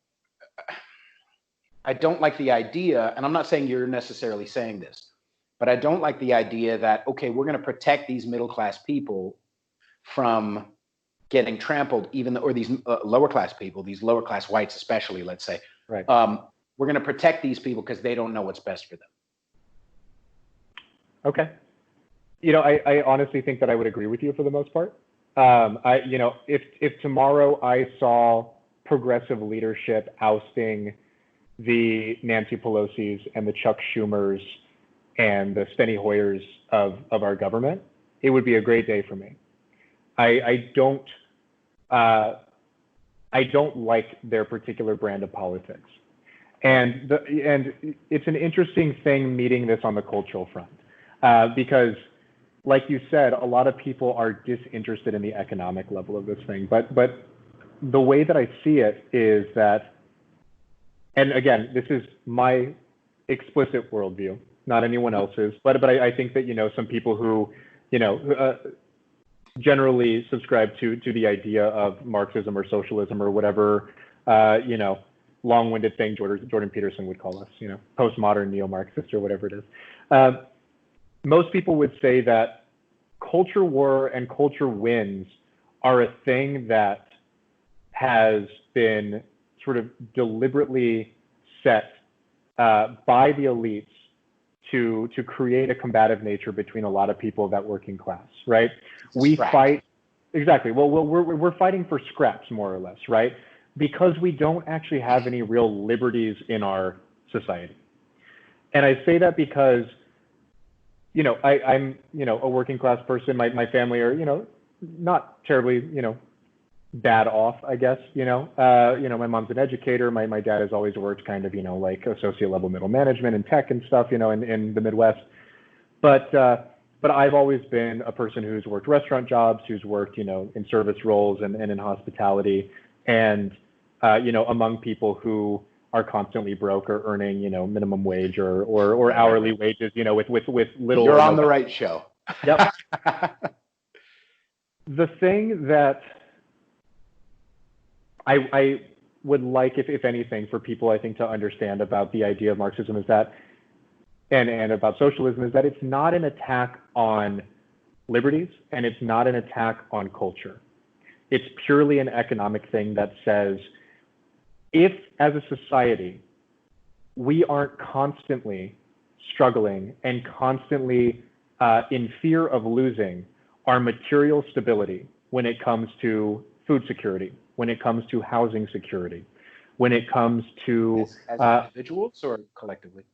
don't like the idea, and I'm not saying you're necessarily saying this, but I don't like the idea that, okay, we're going to protect these middle-class people from getting trampled, or these lower-class people, these lower-class whites especially, let's say. Right. We're going to protect these people because they don't know what's best for them. Okay. I honestly think that I would agree with you for the most part. If tomorrow I saw progressive leadership ousting the Nancy Pelosi's and the Chuck Schumers and the Steny Hoyers of our government, it would be a great day for me. I don't like their particular brand of politics, and it's an interesting thing meeting this on the cultural front, because, like you said, a lot of people are disinterested in the economic level of this thing, but the way that I see it is that, and again, this is my explicit worldview, not anyone else's, but I think that, some people who, generally subscribe to the idea of Marxism or socialism or whatever, long-winded thing Jordan Peterson would call us, postmodern neo-Marxist or whatever it is. Most people would say that culture war and culture wins are a thing that has been sort of deliberately set by the elites to create a combative nature between a lot of people of that working class, right? We fight, exactly. Well, we're fighting for scraps, more or less, right? Because we don't actually have any real liberties in our society. And I say that because, I'm, a working class person. My family are, not terribly, bad off, I guess, my mom's an educator. My dad has always worked kind of, like associate level middle management and tech and stuff, in the Midwest. But I've always been a person who's worked restaurant jobs, who's worked, in service roles and in hospitality, and, among people who are constantly broke or earning, minimum wage or hourly wages, with little. You're on the right show. Yep. The thing that I would like, if anything, for people, I think, to understand about the idea of Marxism is that, and about socialism, is that it's not an attack on liberties and it's not an attack on culture. It's purely an economic thing that says, if as a society, we aren't constantly struggling and constantly in fear of losing our material stability when it comes to food security, when it comes to housing security, when it comes to as individuals or collectively?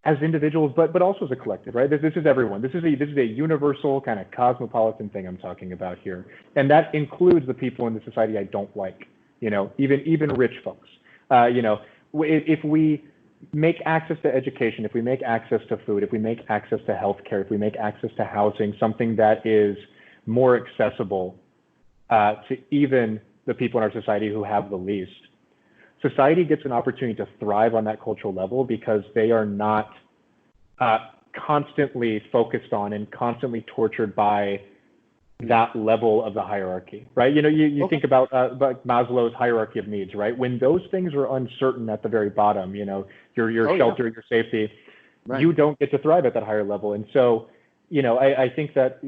As individuals, but also as a collective, right? This is everyone. This is a universal kind of cosmopolitan thing I'm talking about here, and that includes the people in the society I don't like. Even rich folks. If we make access to education, if we make access to food, if we make access to healthcare, if we make access to housing something that is more accessible to even the people in our society who have the least, society gets an opportunity to thrive on that cultural level because they are not constantly focused on and constantly tortured by that level of the hierarchy, right? You think about Maslow's hierarchy of needs, right? When those things are uncertain at the very bottom, your shelter, your safety, right, you don't get to thrive at that higher level. And so, I think that,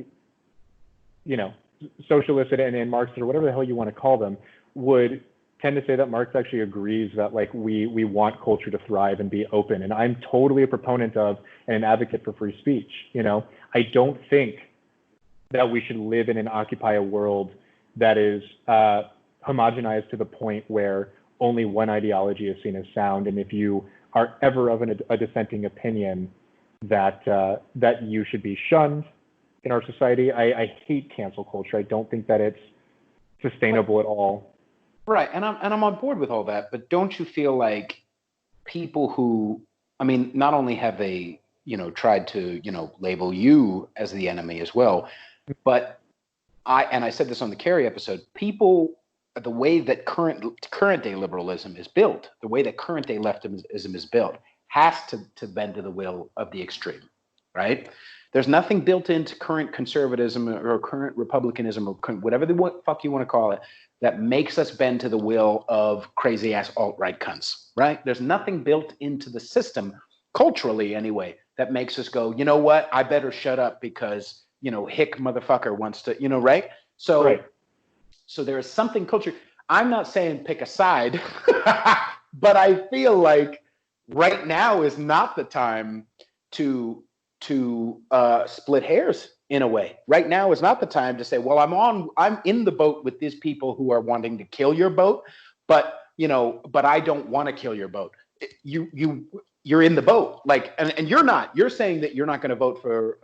socialists and Marxists or whatever the hell you want to call them would tend to say that Marx actually agrees that we want culture to thrive and be open. And I'm totally a proponent of and an advocate for free speech. I don't think that we should live in and occupy a world that is homogenized to the point where only one ideology is seen as sound. And if you are ever of a dissenting opinion, that you should be shunned in our society. I hate cancel culture. I don't think that it's sustainable at all. Right, and I'm on board with all that, but don't you feel like people who, not only have they, tried to, label you as the enemy as well, but I said this on the Kerry episode, people, the way that current day liberalism is built, the way that current day leftism is built, has to bend to the will of the extreme, right? There's nothing built into current conservatism or current republicanism or whatever the fuck you want to call it that makes us bend to the will of crazy ass alt-right cunts, right? There's nothing built into the system, culturally anyway, that makes us go, you know what, I better shut up because, hick motherfucker wants to, right? So, right. So there is something culture. I'm not saying pick a side, but I feel like right now is not the time to split hairs in a way. Right now is not the time to say, well, I'm in the boat with these people who are wanting to kill your boat, but I don't want to kill your boat. You're in the boat, and you're saying that you're not going to vote for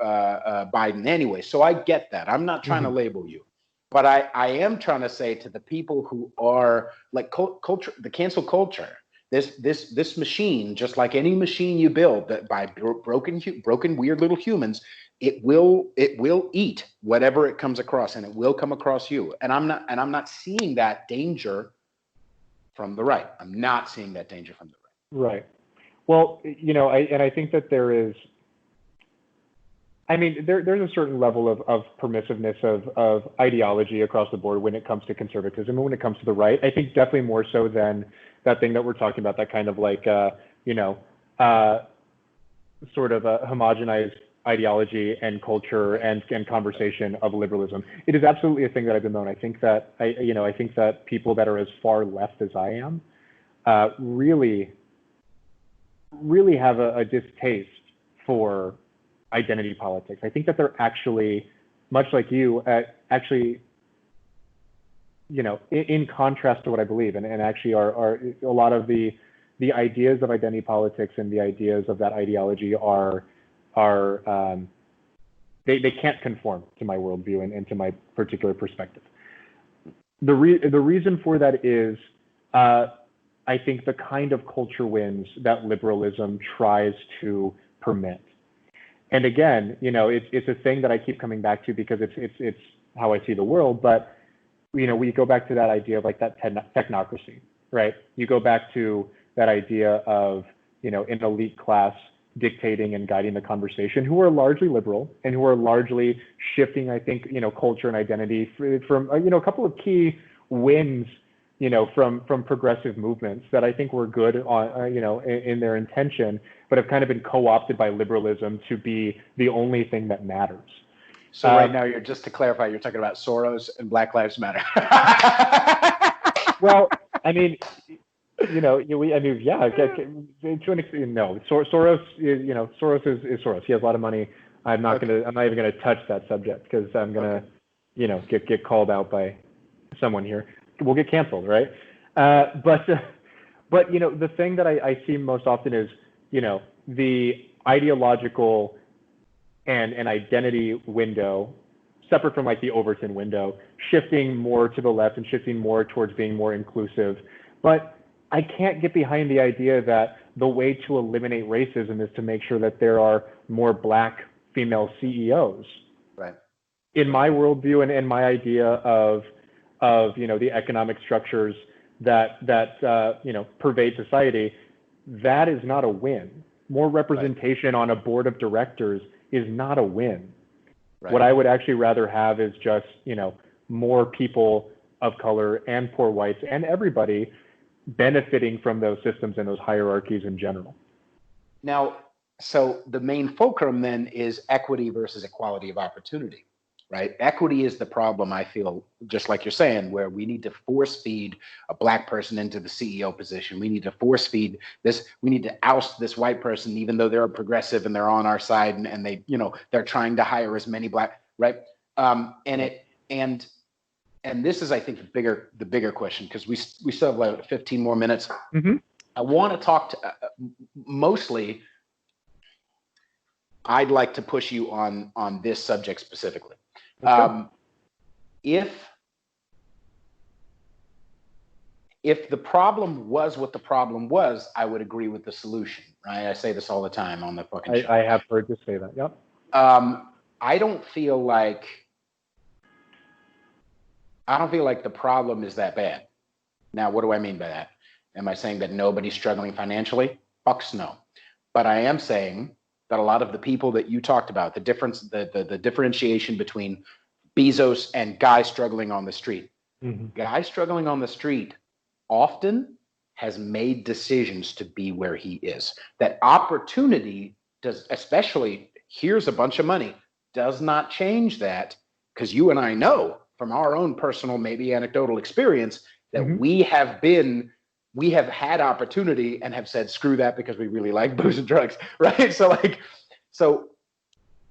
Biden anyway. So I get that. I'm not trying to label you, but I am trying to say to the people who are like culture, the cancel culture, this machine, just like any machine you build that by broken weird little humans, it will eat whatever it comes across, and it will come across you. And I'm not seeing that danger from the right. I'm not seeing that danger from the right. Right. Well, I think that there is I mean, there's a certain level of permissiveness of ideology across the board when it comes to conservatism and when it comes to the right. I think definitely more so than that thing that we're talking about, that kind of like, you know, sort of a homogenized ideology and culture and conversation of liberalism. It is absolutely a thing that I've bemoaned. I think that I think that people that are as far left as I am really have a distaste for identity politics. I think that they're actually, much like you, actually, in contrast to what I believe, and actually are a lot of the ideas of identity politics and the ideas of that ideology they can't conform to my worldview and to my particular perspective. The reason for that is I think the kind of culture wins that liberalism tries to permit. And again, it's a thing that I keep coming back to because it's how I see the world. But we go back to that idea of like that technocracy, right? You go back to that idea of an elite class dictating and guiding the conversation, who are largely liberal and who are largely shifting, I think, culture and identity from a couple of key wins, from progressive movements that I think were good on, in their intention, but have kind of been co-opted by liberalism to be the only thing that matters. So right now, just to clarify, you're talking about Soros and Black Lives Matter. Well, I mean, yeah, to an extent, no. Soros is Soros. He has a lot of money. I'm not even gonna touch that subject because I'm gonna, get called out by someone here. We'll get canceled, right? But the thing that I see most often is, the ideological and identity window, separate from like the Overton window, shifting more to the left and shifting more towards being more inclusive. But I can't get behind the idea that the way to eliminate racism is to make sure that there are more Black female CEOs. Right. In my worldview and my idea of the economic structures that pervade society, that is not a win. More representation on a board of directors is not a win. Right. What I would actually rather have is just more people of color and poor whites and everybody benefiting from those systems and those hierarchies in general. Now, so the main fulcrum then is equity versus equality of opportunity, right? Equity is the problem, I feel, just like you're saying, where we need to force feed a Black person into the CEO position. We need to force feed this. We need to oust this white person, even though they're a progressive and they're on our side and they, they're trying to hire as many Black, right? And this is, I think, the bigger question, because we still have like 15 more minutes. Mm-hmm. I want to talk to mostly. I'd like to push you on this subject specifically. If the problem was what the problem was, I would agree with the solution. Right? I say this all the time on the fucking show. I have heard you say that. Yep. I don't feel like the problem is that bad. Now, what do I mean by that? Am I saying that nobody's struggling financially? Fucks no. But I am saying that a lot of the people that you talked about, the differentiation between Bezos and guys struggling on the street. Mm-hmm. Guy struggling on the street often has made decisions to be where he is. That opportunity does, especially here's a bunch of money, does not change that, because you and I know from our own personal, maybe anecdotal experience that mm-hmm. we have had opportunity and have said, screw that, because we really like booze and drugs, right? So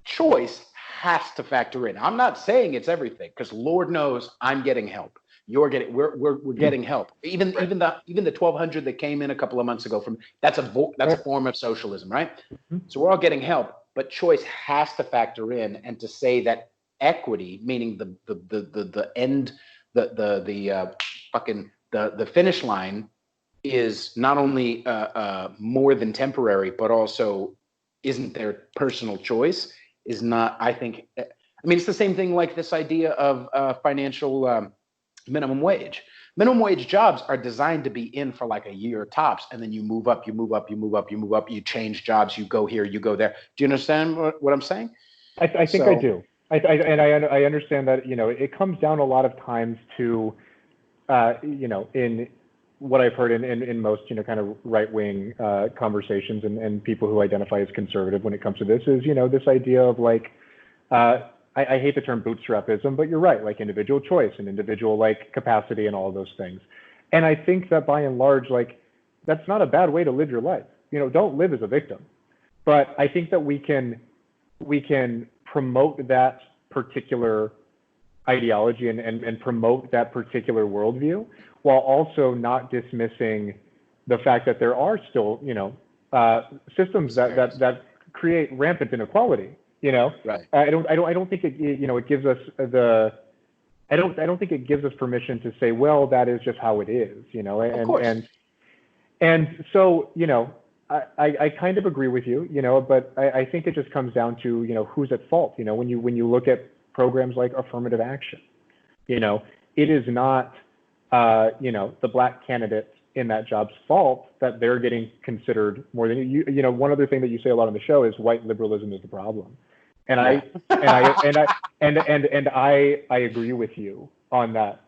choice has to factor in. I'm not saying it's everything, because Lord knows I'm getting help. We're getting help. Even the 1,200 that came in a couple of months ago that's a form of socialism, right? Mm-hmm. So we're all getting help, but choice has to factor in, and to say that equity, meaning the end, the finish line, is not only more than temporary, but also isn't their personal choice, is not, I think. I mean, it's the same thing like this idea of financial minimum wage. Minimum wage jobs are designed to be in for like a year tops, and then you move up, you change jobs, you go here, you go there. Do you understand what I'm saying? I think I do. I understand that, it comes down a lot of times to, in what I've heard in most, kind of right-wing conversations and people who identify as conservative when it comes to this is, this idea of like, I hate the term bootstrapism, but you're right, like individual choice and individual like capacity and all of those things. And I think that by and large, like, that's not a bad way to live your life. Don't live as a victim. But I think that we can promote that particular ideology and promote that particular worldview while also not dismissing the fact that there are still, systems that create rampant inequality. Right. I don't think it, it gives us I don't think it gives us permission to say, well, that is just how it is, Of course. And so, I kind of agree with you, but I think it just comes down to, who's at fault. When you look at programs like affirmative action, it is not, the black candidate in that job's fault that they're getting considered more than you. One other thing that you say a lot on the show is white liberalism is the problem. And I agree with you on that,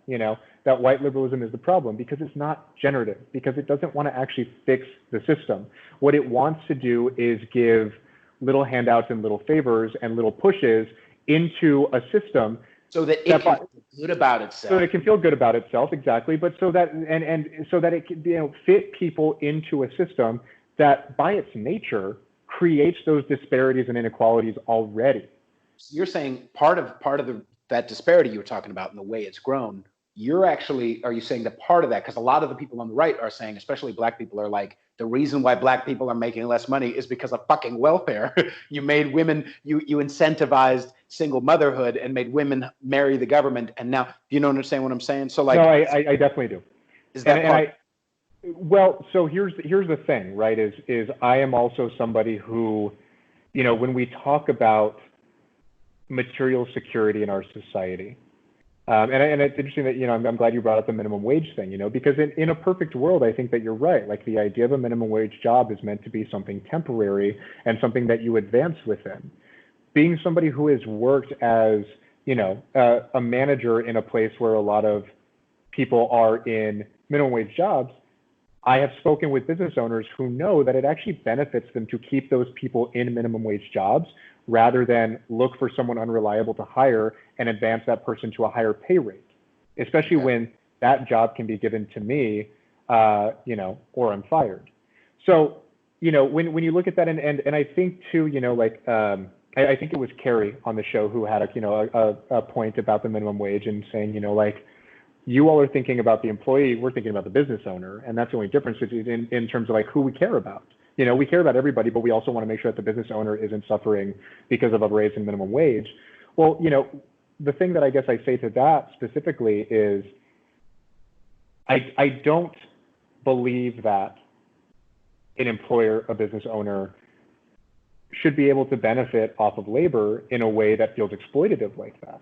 that white liberalism is the problem because it's not generative, because it doesn't want to actually fix the system. What it wants to do is give little handouts and little favors and little pushes into a system so that it can feel good about itself. So that it can feel good about itself, exactly. But so that and so that it can fit people into a system that by its nature creates those disparities and inequalities already. You're saying part of that disparity you were talking about and the way it's grown, are you saying that part of that, because a lot of the people on the right are saying, especially black people, are like, the reason why black people are making less money is because of fucking welfare. You made women, you incentivized single motherhood and made women marry the government. And now, do you understand what I'm saying? So like, no, I definitely do. Is that part? Well, so here's the thing, right? Is I am also somebody who, when we talk about material security in our society, and it's interesting that, I'm glad you brought up the minimum wage thing, because in a perfect world, I think that you're right. Like the idea of a minimum wage job is meant to be something temporary and something that you advance within. Being somebody who has worked as, a manager in a place where a lot of people are in minimum wage jobs, I have spoken with business owners who know that it actually benefits them to keep those people in minimum wage jobs rather than look for someone unreliable to hire and advance that person to a higher pay rate, especially when that job can be given to me, or I'm fired. So, when you look at that, and I think too, I think it was Carrie on the show who had a point about the minimum wage and saying, you all are thinking about the employee, we're thinking about the business owner, and that's the only difference in terms of like who we care about. We care about everybody, but we also want to make sure that the business owner isn't suffering because of a raise in minimum wage. Well, the thing that I guess I say to that specifically is I don't believe that an employer, a business owner, should be able to benefit off of labor in a way that feels exploitative like that.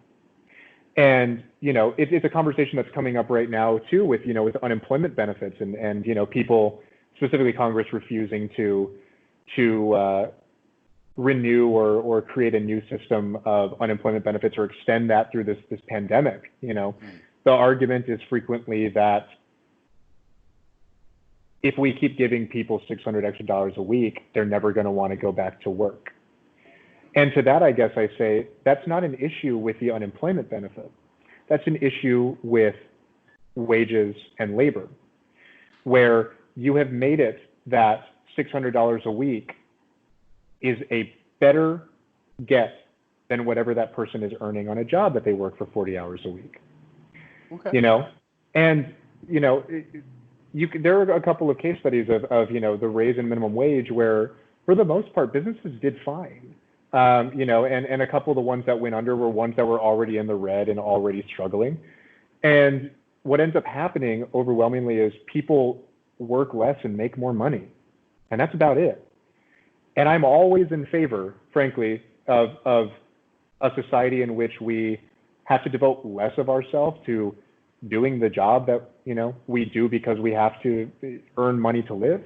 And, it's a conversation that's coming up right now too with, with unemployment benefits and people, specifically Congress, refusing to renew or create a new system of unemployment benefits or extend that through this pandemic. The argument is frequently that if we keep giving people $600 extra a week, they're never going to want to go back to work. And to that, I guess I say, that's not an issue with the unemployment benefit. That's an issue with wages and labor, where you have made it that $600 a week is a better get than whatever that person is earning on a job that they work for 40 hours a week. Okay. And, there are a couple of case studies of the raise in minimum wage where, for the most part, businesses did fine. And a couple of the ones that went under were ones that were already in the red and already struggling. And what ends up happening overwhelmingly is people work less and make more money. And that's about it. And I'm always in favor, frankly, of a society in which we have to devote less of ourselves to doing the job that, we do because we have to earn money to live,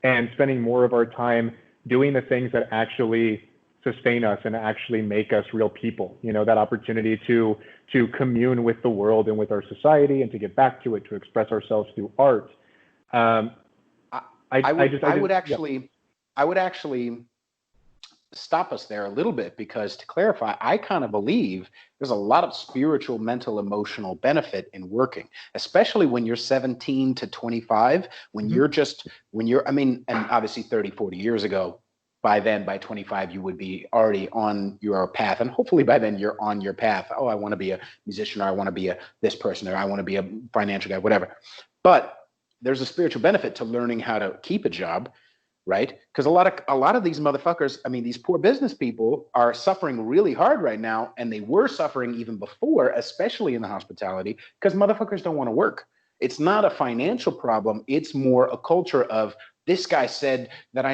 and spending more of our time doing the things that actually sustain us and actually make us real people. That opportunity to commune with the world and with our society and to get back to it, to express ourselves through art. I would actually stop us there a little bit, because to clarify, I kind of believe there's a lot of spiritual, mental, emotional benefit in working, especially when you're 17 to 25, when you're, and obviously 30, 40 years ago, by 25, you would be already on your path. And hopefully by then you're on your path. Oh, I want to be a musician, or I want to be this person, or I want to be a financial guy, whatever. But there's a spiritual benefit to learning how to keep a job, right? Because a lot of these motherfuckers, these poor business people are suffering really hard right now, and they were suffering even before, especially in the hospitality, because motherfuckers don't want to work. It's not a financial problem. It's more a culture of, this guy said that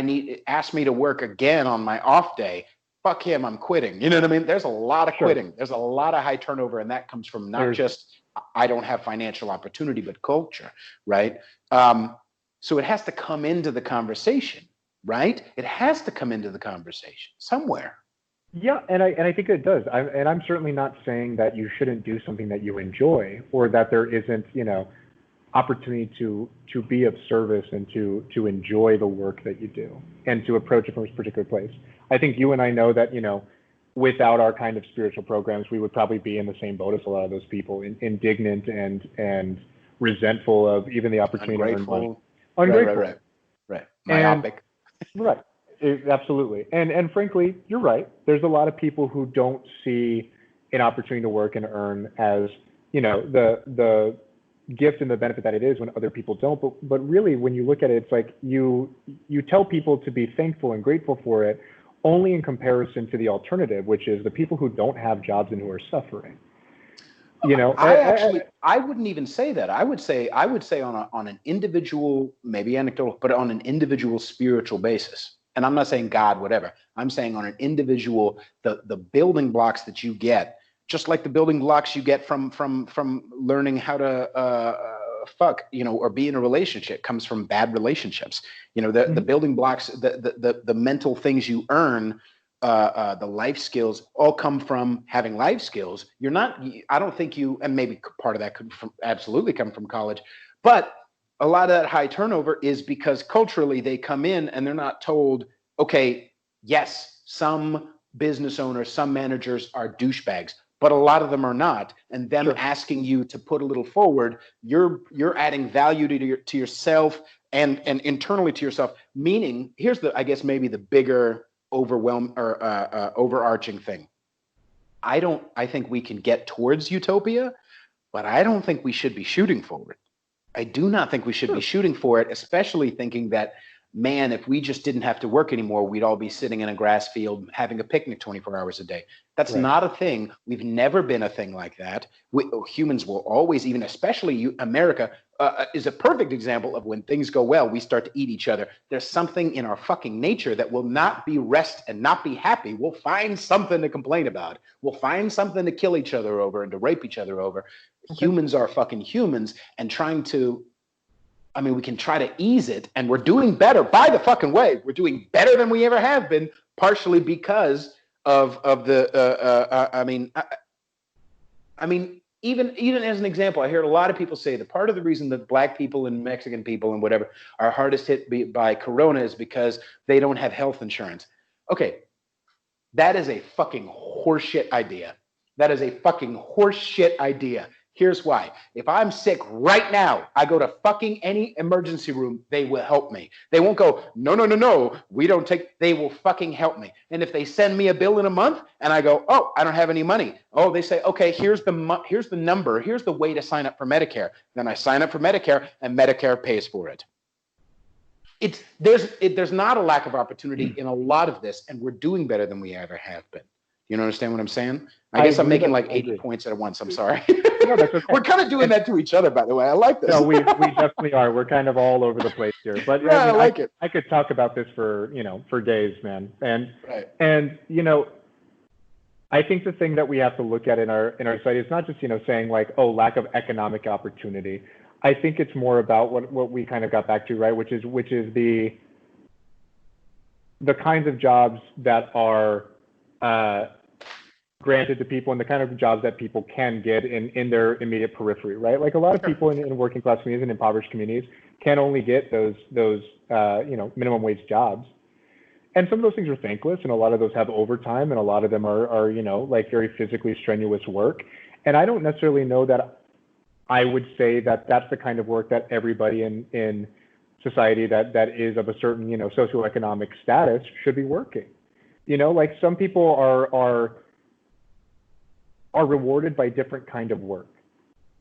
asked me to work again on my off day. Fuck him, I'm quitting. You know what I mean? There's a lot of quitting. There's a lot of high turnover, and that comes from not just I don't have financial opportunity, but culture, right? So it has to come into the conversation, right? It has to come into the conversation somewhere. Yeah, and I think it does. I'm certainly not saying that you shouldn't do something that you enjoy, or that there isn't, opportunity to be of service and to enjoy the work that you do and to approach it from a particular place. I think you and I know that, without our kind of spiritual programs, we would probably be in the same boat as a lot of those people, indignant and resentful of even the opportunity to earn money. Ungrateful. Right. Myopic. Right. Absolutely. And frankly, you're right. There's a lot of people who don't see an opportunity to work and earn as, the gift and the benefit that it is when other people don't. But really, when you look at it, it's like you tell people to be thankful and grateful for it only in comparison to the alternative, which is the people who don't have jobs and who are suffering. I wouldn't even say that. I would say on an individual, maybe anecdotal, but on an individual spiritual basis. And I'm not saying God, whatever. I'm saying on an individual, the building blocks that you get, just like the building blocks you get from learning how to fuck, or be in a relationship, comes from bad relationships. The building blocks, the mental things you earn, the life skills all come from having life skills. I don't think and maybe part of that could absolutely come from college, but a lot of that high turnover is because culturally they come in and they're not told, okay, yes, some business owners, some managers are douchebags, but a lot of them are not. And them asking you to put a little forward, you're adding value to yourself and internally to yourself. Meaning, here's I guess maybe the bigger overarching thing. I think we can get towards utopia, but I don't think we should be shooting for it. I do not think we should be shooting for it, especially thinking that, man, if we just didn't have to work anymore, we'd all be sitting in a grass field having a picnic 24 hours a day. That's not a thing. We've never been a thing like that. Humans will always, even especially America, is a perfect example of when things go well, we start to eat each other. There's something in our fucking nature that will not be rest and not be happy. We'll find something to complain about. We'll find something to kill each other over and to rape each other over. Okay. Humans are fucking humans, and we can try to ease it, and we're doing better, by the fucking way. We're doing better than we ever have been, partially because of the, even as an example, I heard a lot of people say that part of the reason that Black people and Mexican people and whatever are hardest hit by Corona is because they don't have health insurance. Okay, that is a fucking horseshit idea. Here's why. If I'm sick right now, I go to fucking any emergency room, they will help me. They won't go, no, we don't take, they will fucking help me. And if they send me a bill in a month and I go, oh, I don't have any money. Oh, they say, okay, here's the number, here's the way to sign up for Medicare. Then I sign up for Medicare and Medicare pays for it. There's not a lack of opportunity in a lot of this, and we're doing better than we ever have been. You understand what I'm saying? I guess I'm making like 80 points at once. I'm sorry. No, that's okay. We're kind of doing that to each other, by the way. I like this. No, we definitely are. We're kind of all over the place here. But yeah, I like it. I could talk about this for days, man. And I think the thing that we have to look at in our society is not just saying like, oh, lack of economic opportunity. I think it's more about what we kind of got back to, right? Which is the kinds of jobs that are granted to people and the kind of jobs that people can get in their immediate periphery, right? Like a lot of people in working class communities and impoverished communities can only get those minimum wage jobs. And some of those things are thankless, and a lot of those have overtime, and a lot of them are like very physically strenuous work. And I don't necessarily know that I would say that that's the kind of work that everybody in society that is of a certain, socioeconomic status should be working. Like some people are rewarded by different kind of work.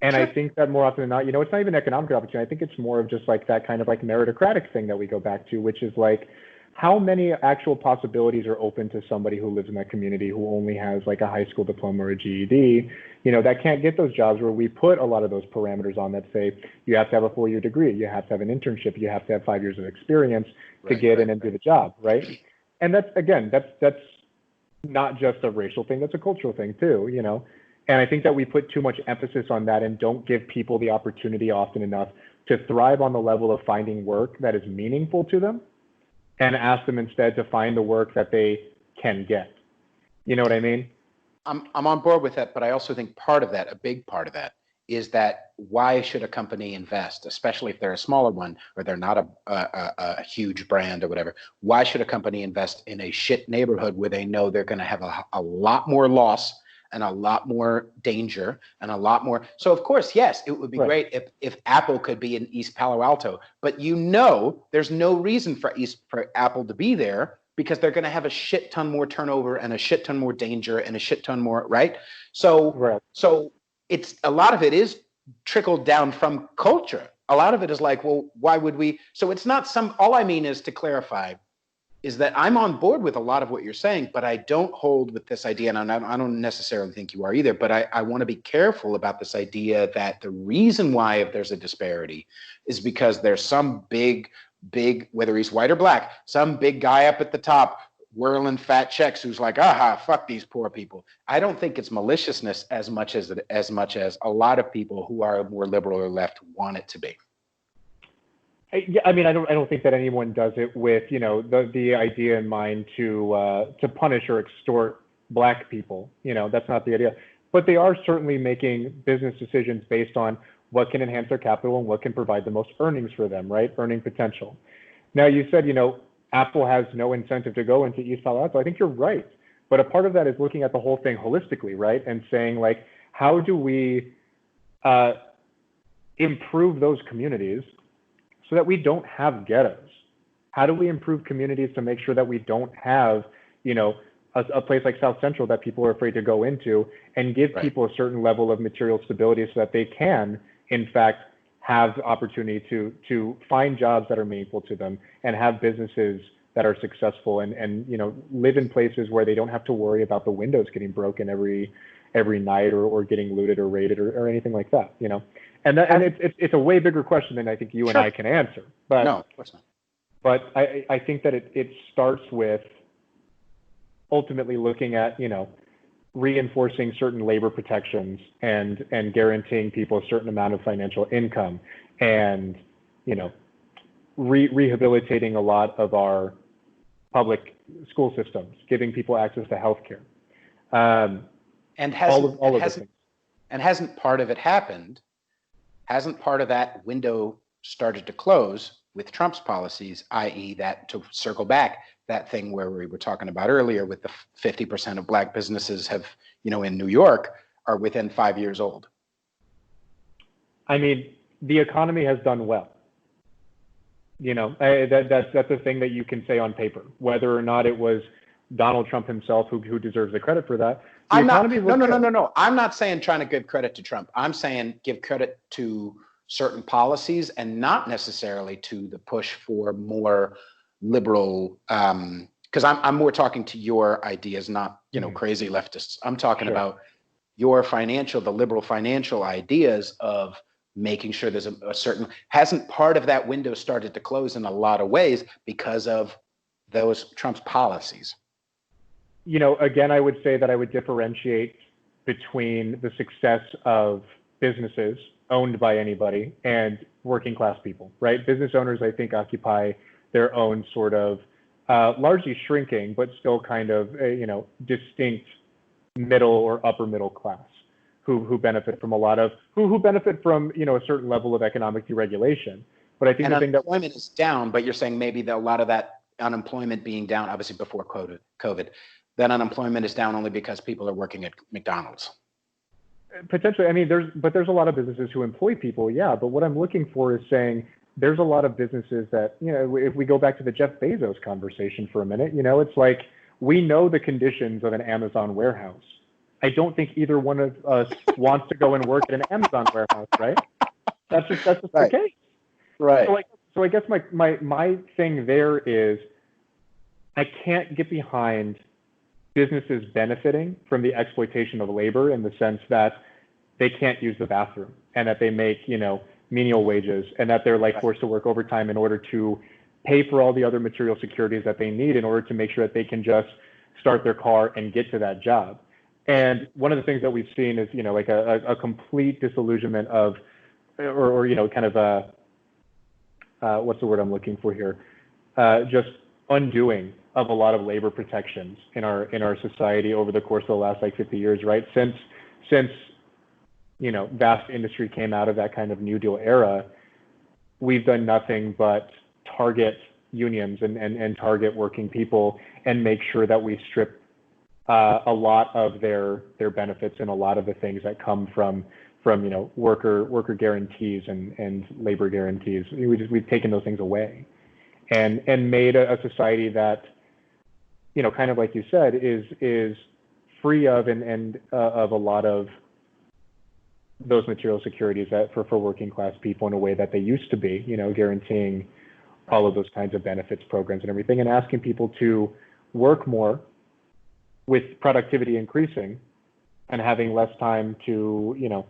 And I think that more often than not, it's not even economic opportunity. I think it's more of just like that kind of like meritocratic thing that we go back to, which is like, how many actual possibilities are open to somebody who lives in that community who only has like a high school diploma or a GED, that can't get those jobs, where we put a lot of those parameters on that say, you have to have a 4-year degree, you have to have an internship, you have to have 5 years of experience to get in and do the job, right? And that's not just a racial thing, that's a cultural thing too, And I think that we put too much emphasis on that and don't give people the opportunity often enough to thrive on the level of finding work that is meaningful to them, and ask them instead to find the work that they can get. You know what I mean? I'm on board with that, but I also think a big part of that, is that why should a company invest, especially if they're a smaller one or they're not a huge brand or whatever? Why should a company invest in a shit neighborhood where they know they're going to have a lot more loss and a lot more danger and a lot more? So of course, yes, it would be great if Apple could be in East Palo Alto, but there's no reason for Apple to be there, because they're going to have a shit ton more turnover and a shit ton more danger and a shit ton more, right? So it's a lot of it is trickled down from culture. A lot of it is like, well, why would we? So it's not all I mean is to clarify is that I'm on board with a lot of what you're saying, but I don't hold with this idea, and I don't necessarily think you are either, but I want to be careful about this idea that the reason why if there's a disparity is because there's some big, whether he's white or black, some big guy up at the top whirling fat checks who's like, fuck these poor people. I don't think it's maliciousness as much as a lot of people who are more liberal or left want it to be. I mean, I don't think that anyone does it with, the idea in mind to punish or extort black people. That's not the idea. But they are certainly making business decisions based on what can enhance their capital and what can provide the most earnings for them, right? Earning potential. Now, you said, Apple has no incentive to go into East Palo Alto. I think you're right. But a part of that is looking at the whole thing holistically, right? And saying, like, how do we improve those communities so that we don't have ghettos? How do we improve communities to make sure that we don't have, a place like South Central that people are afraid to go into, and give people a certain level of material stability so that they can, in fact, have the opportunity to find jobs that are meaningful to them and have businesses that are successful and live in places where they don't have to worry about the windows getting broken every night or getting looted or raided or anything like that, And it's a way bigger question than I think you and I can answer. But no, of course not. But I think that it starts with ultimately looking at, reinforcing certain labor protections and guaranteeing people a certain amount of financial income, and rehabilitating a lot of our public school systems, giving people access to healthcare, and hasn't part of it happened? Hasn't part of that window started to close with Trump's policies, i.e. that, to circle back, that thing where we were talking about earlier with the 50% of black businesses have, in New York, are within 5 years old? I mean, the economy has done well. That's a thing that you can say on paper, whether or not it was Donald Trump himself who deserves the credit for that. No. I'm not saying trying to give credit to Trump. I'm saying give credit to certain policies and not necessarily to the push for more liberal, because I'm more talking to your ideas, not crazy leftists. I'm talking about your the liberal financial ideas of making sure there's a certain, hasn't part of that window started to close in a lot of ways because of those Trump's policies? Again, I would say that I would differentiate between the success of businesses owned by anybody and working class people, right? Business owners, I think, occupy their own sort of largely shrinking, but still kind of a, distinct middle or upper middle class who benefit from who benefit from a certain level of economic deregulation. But I think And the thing that unemployment is down, but you're saying maybe a lot of that unemployment being down, obviously before COVID, that unemployment is down only because people are working at McDonald's. potentially, I mean, there's a lot of businesses who employ people, yeah. But what I'm looking for is saying there's a lot of businesses that, if we go back to the Jeff Bezos conversation for a minute, it's like we know the conditions of an Amazon warehouse. I don't think either one of us wants to go and work at an Amazon warehouse, right? That's just Right. the case. Right. So I guess my thing there is I can't get behind businesses benefiting from the exploitation of labor in the sense that they can't use the bathroom and that they make, menial wages and that they're like forced to work overtime in order to pay for all the other material securities that they need in order to make sure that they can just start their car and get to that job. And one of the things that we've seen is, like a complete disillusionment of, or kind of a, what's the word I'm looking for here? Just undoing of a lot of labor protections in our society over the course of the last 50 years, right? Since vast industry came out of that kind of New Deal era, we've done nothing but target unions and target working people and make sure that we strip a lot of their benefits and a lot of the things that come from worker guarantees and labor guarantees. We've taken those things away and made a society that, kind of like you said, is free of and of a lot of those material securities that for working class people in a way that they used to be, guaranteeing all of those kinds of benefits programs and everything, and asking people to work more with productivity increasing and having less time to,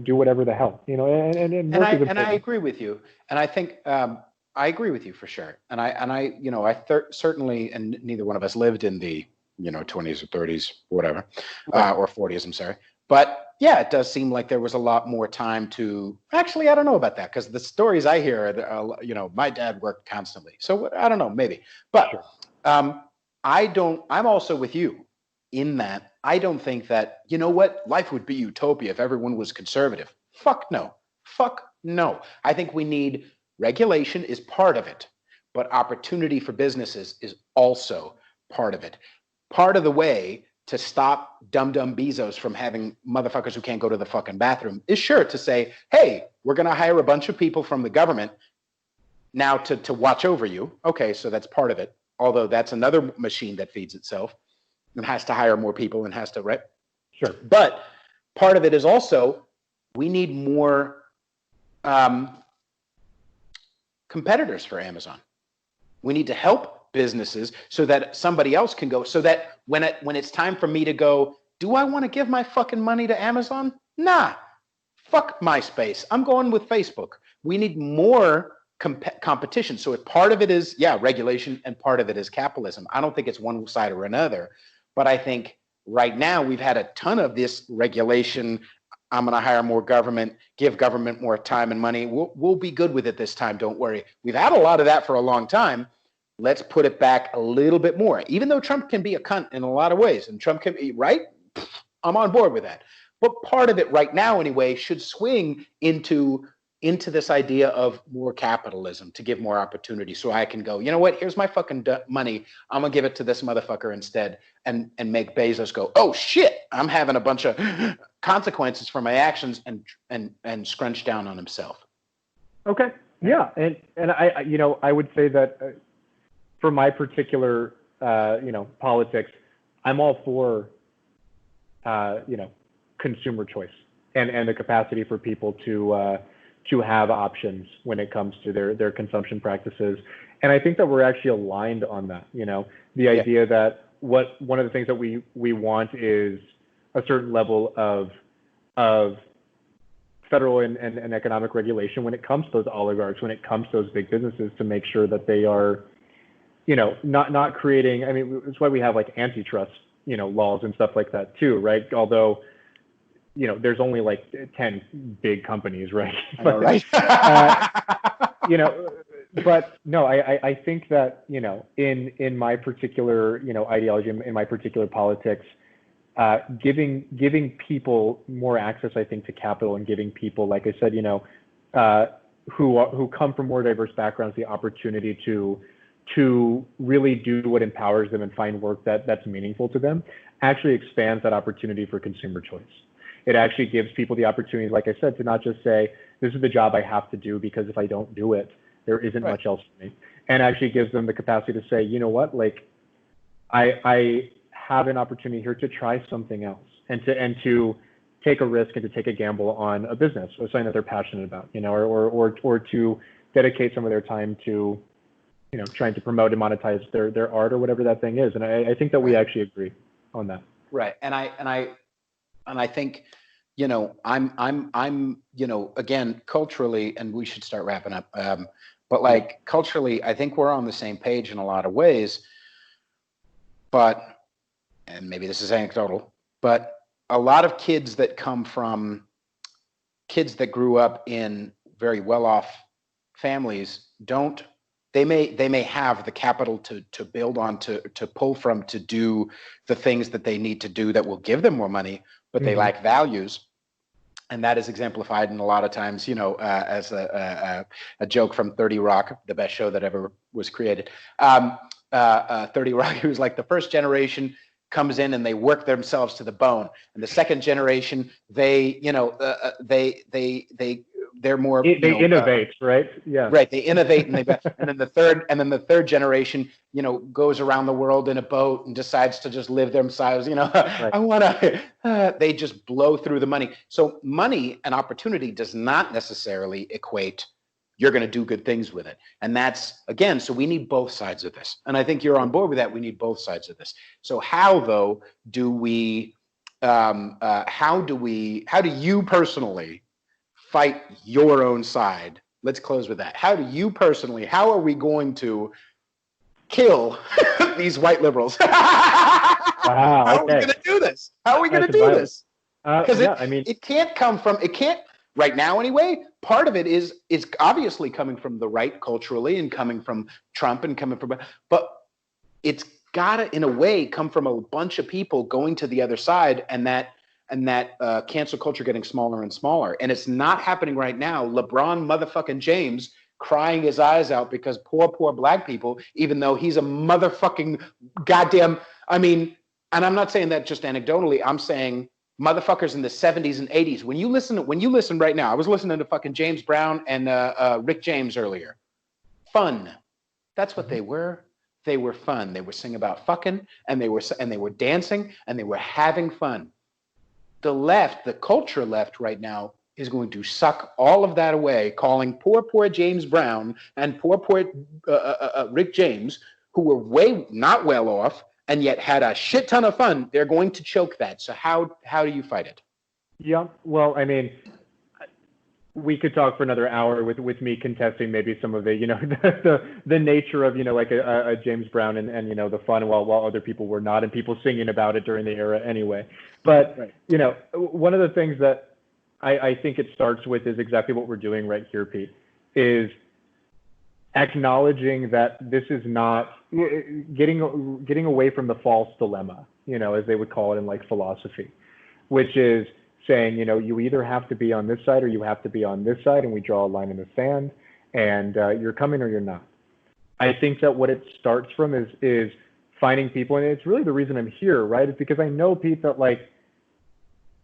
do whatever the hell, and I agree with you. And I think, I agree with you for sure. And I certainly, and neither one of us lived in the, 20s or 30s, whatever, or 40s, I'm sorry. But yeah, it does seem like there was a lot more time to, actually, I don't know about that, because the stories I hear are, my dad worked constantly. So I don't know, maybe. But sure. I'm also with you in that I don't think that, life would be utopia if everyone was conservative. Fuck no. I think we need regulation is part of it, but opportunity for businesses is also part of it. Part of the way to stop dumb Bezos from having motherfuckers who can't go to the fucking bathroom is sure to say, hey, we're going to hire a bunch of people from the government now to watch over you. Okay, so that's part of it. Although that's another machine that feeds itself and has to hire more people and has to, right? Sure. But part of it is also we need more competitors for Amazon. We need to help businesses so that somebody else can go, so that when it's time for me to go, do I want to give my fucking money to Amazon? Nah, fuck MySpace. I'm going with Facebook. We need more competition. So part of it is, regulation, and part of it is capitalism. I don't think it's one side or another, but I think right now we've had a ton of this regulation. I'm going to hire more government, give government more time and money. We'll be good with it this time. Don't worry. We've had a lot of that for a long time. Let's put it back a little bit more, even though Trump can be a cunt in a lot of ways, and Trump can be right. I'm on board with that. But part of it right now, anyway, should swing into this idea of more capitalism to give more opportunity. So I can go, you know what? Here's my fucking money. I'm gonna give it to this motherfucker instead, and make Bezos go, oh shit, I'm having a bunch of consequences for my actions, and scrunch down on himself. Okay. Yeah, and I would say that. For my particular, politics, I'm all for, consumer choice and the capacity for people to have options when it comes to their consumption practices. And I think that we're actually aligned on that. The idea that one of the things that we want is a certain level of federal and economic regulation when it comes to those oligarchs, when it comes to those big businesses, to make sure that they are, not creating, I mean, that's why we have like antitrust, laws and stuff like that too, right? Although, there's only like 10 big companies, right? I know, right? But no, I think that, in my particular, ideology, in my particular politics, giving people more access, I think, to capital, and giving people, like I said, who come from more diverse backgrounds, the opportunity to really do what empowers them and find work that's meaningful to them, actually expands that opportunity for consumer choice. It actually gives people the opportunity, like I said, to not just say, this is the job I have to do because if I don't do it, there isn't much else for me. And actually gives them the capacity to say, you know what, like, I have an opportunity here to try something else, and to take a risk and to take a gamble on a business or something that they're passionate about, or to dedicate some of their time to, trying to promote and monetize their art or whatever that thing is. And I think that we actually agree on that. Right. And I think, I'm, again, culturally, and we should start wrapping up. But like culturally, I think we're on the same page in a lot of ways, but, and maybe this is anecdotal, but a lot of kids that grew up in very well-off families they may have the capital to build on, to pull from, to do the things that they need to do that will give them more money, but they lack values. And that is exemplified in a lot of times, as a joke from 30 Rock, the best show that ever was created. 30 Rock, who's like the first generation comes in and they work themselves to the bone, and the second generation they're more they innovate, right? Yeah, right. They innovate, and then the third generation, goes around the world in a boat and decides to just live themselves. Right. I want to. They just blow through the money. So money and opportunity does not necessarily equate you're going to do good things with it. And that's, again, so we need both sides of this. And I think you're on board with that. We need both sides of this. So how, though, do we, how do you personally fight your own side? Let's close with that. How are we going to kill these white liberals? Wow, How are we going to do this? Because it can't, right now anyway, part of it is obviously coming from the right culturally, and coming from Trump, and coming from, but it's gotta, in a way, come from a bunch of people going to the other side, and that cancel culture getting smaller and smaller. And it's not happening right now. LeBron motherfucking James crying his eyes out because poor black people, even though he's a motherfucking goddamn, and I'm not saying that just anecdotally, I'm saying motherfuckers in the 70s and 80s. When you listen right now, I was listening to fucking James Brown and Rick James earlier. Fun. That's what they were. They were fun. They were singing about fucking, and they were dancing, and they were having fun. The left, the culture left right now, is going to suck all of that away, calling poor James Brown and poor Rick James, who were way not well off, and yet had a shit ton of fun. They're going to choke that. So how do you fight it? Yeah, well, we could talk for another hour with me contesting maybe some of the the nature of like a James Brown and the fun while other people were not, and people singing about it during the era anyway. But right. One of the things that I think it starts with is exactly what we're doing right here, Pete, is acknowledging that this is not getting away from the false dilemma, as they would call it in like philosophy, which is saying, you either have to be on this side or you have to be on this side, and we draw a line in the sand, and you're coming or you're not. I think that what it starts from is finding people, and it's really the reason I'm here, right? It's because I know, Pete, that like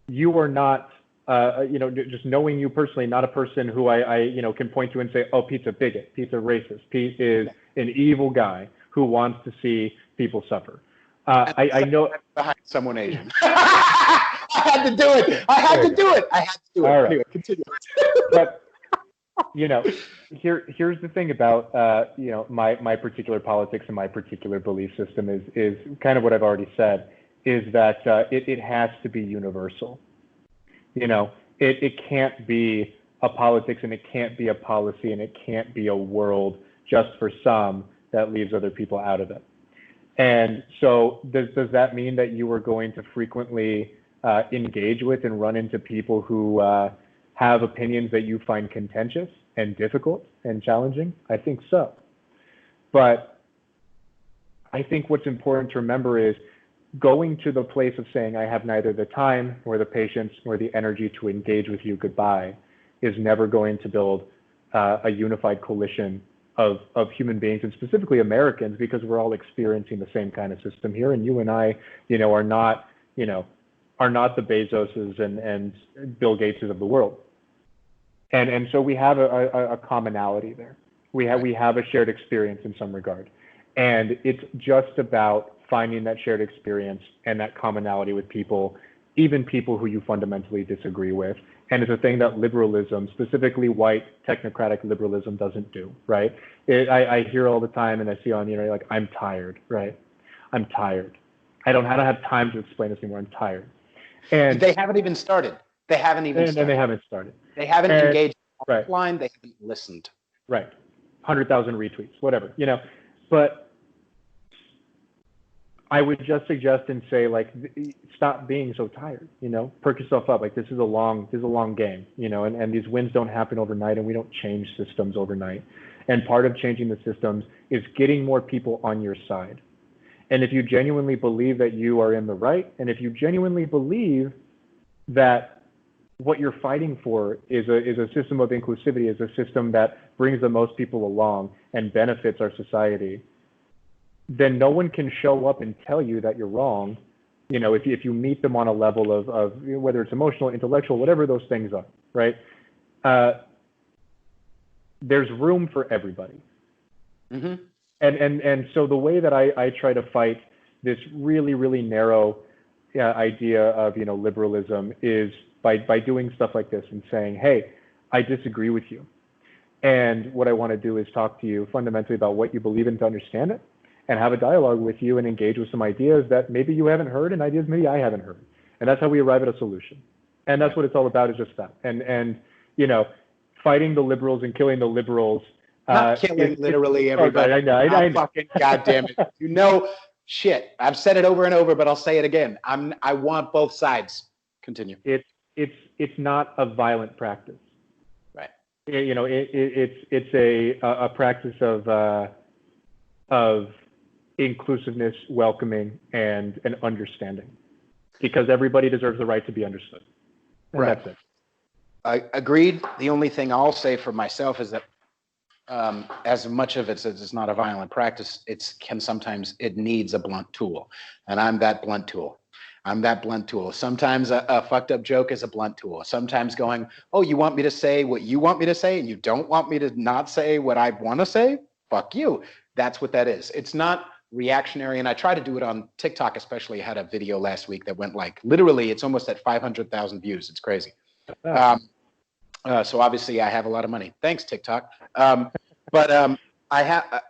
you are not, just knowing you personally, not a person who I can point to and say, oh, Pete's a bigot, Pete's a racist, Pete is an evil guy who wants to see people suffer. I know behind someone Asian. I had to do it. All right. Anyway, continue. But here's the thing about my particular politics and my particular belief system is kind of what I've already said, is that it has to be universal. It can't be a politics, and it can't be a policy, and it can't be a world just for some that leaves other people out of it. And so does that mean that you are going to frequently engage with and run into people who have opinions that you find contentious and difficult and challenging? I think so. But I think what's important to remember is going to the place of saying, I have neither the time nor the patience nor the energy to engage with you, goodbye, is never going to build a unified coalition of human beings, and specifically Americans, because we're all experiencing the same kind of system here. And you and I, are not the Bezoses and Bill Gateses of the world. And so we have a commonality there. We have a shared experience in some regard. And it's just about finding that shared experience and that commonality with people, even people who you fundamentally disagree with. And it's a thing that liberalism, specifically white technocratic liberalism, doesn't do, right? I hear all the time, and I see on, like, I'm tired, right? I'm tired. I don't have time to explain this anymore. I'm tired. And they haven't even started. They haven't even started. And they haven't started. They haven't engaged offline. Right. They haven't listened. Right. 100,000 retweets, whatever, But I would just suggest and say, like, stop being so tired, perk yourself up. Like, this is a long game, and these wins don't happen overnight, and we don't change systems overnight. And part of changing the systems is getting more people on your side. And if you genuinely believe that you are in the right, and if you genuinely believe that what you're fighting for is a system of inclusivity, is a system that brings the most people along and benefits our society, then no one can show up and tell you that you're wrong. If you meet them on a level of whether it's emotional, intellectual, whatever those things are, right? There's room for everybody. Mm-hmm. And so the way that I try to fight this really, really narrow idea of, liberalism is by doing stuff like this and saying, hey, I disagree with you. And what I want to do is talk to you fundamentally about what you believe in to understand it, and have a dialogue with you and engage with some ideas that maybe you haven't heard, and ideas maybe I haven't heard. And that's how we arrive at a solution. And that's what it's all about, is just that. And fighting the liberals and killing the liberals. Not killing literally everybody. I know. Fucking goddamn it. Shit. I've said it over and over, but I'll say it again. I want both sides. Continue. It's not a violent practice. Right. It's a practice of inclusiveness, welcoming, and an understanding, because everybody deserves the right to be understood. And right. That's it. I agreed. The only thing I'll say for myself is that as much of it as it's not a violent practice, sometimes it needs a blunt tool, and I'm that blunt tool. Sometimes a fucked up joke is a blunt tool. Sometimes going, oh, you want me to say what you want me to say, and you don't want me to not say what I want to say? Fuck you. That's what that is. It's not reactionary. And I try to do it on TikTok, especially. I had a video last week that went literally, it's almost at 500,000 views. It's crazy. So obviously I have a lot of money. Thanks, TikTok. But I have,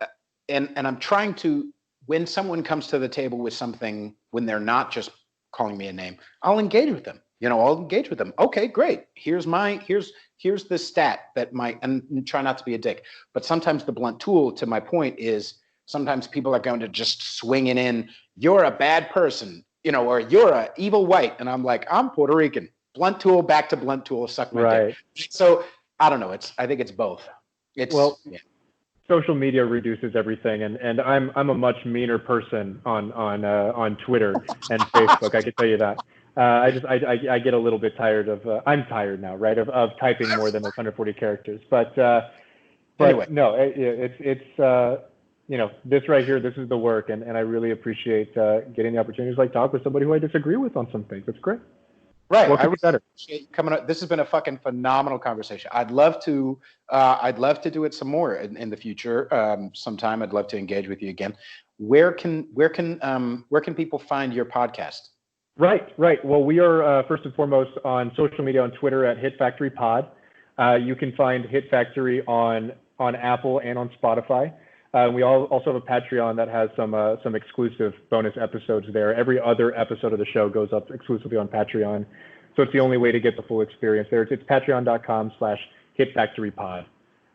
and I'm trying to, when someone comes to the table with something, when they're not just calling me a name, I'll engage with them. I'll engage with them. Okay, great. Here's the stat that and try not to be a dick. But sometimes the blunt tool, to my point, is sometimes people are going to just swing it in. You're a bad person, or you're an evil white. And I'm like, I'm Puerto Rican. Blunt tool, back to blunt tool, suck my dick. So I don't know. I think it's both. Social media reduces everything, and I'm a much meaner person on Twitter and Facebook. I can tell you that. I get a little bit tired of. I'm tired now, right? Of typing more than 140 characters. But anyway. No, it's this right here. This is the work, and I really appreciate getting the opportunity to talk with somebody who I disagree with on some things. It's great. Right. What could be better? Appreciate you coming up. This has been a fucking phenomenal conversation. I'd love to do it some more in the future. Sometime I'd love to engage with you again. Where can people find your podcast? Right. Well, we are first and foremost on social media, on Twitter at Hit Factory Pod. You can find Hit Factory on Apple and on Spotify. We also have a Patreon that has some exclusive bonus episodes there. Every other episode of the show goes up exclusively on Patreon. So it's the only way to get the full experience there. It's patreon.com/hitfactorypod,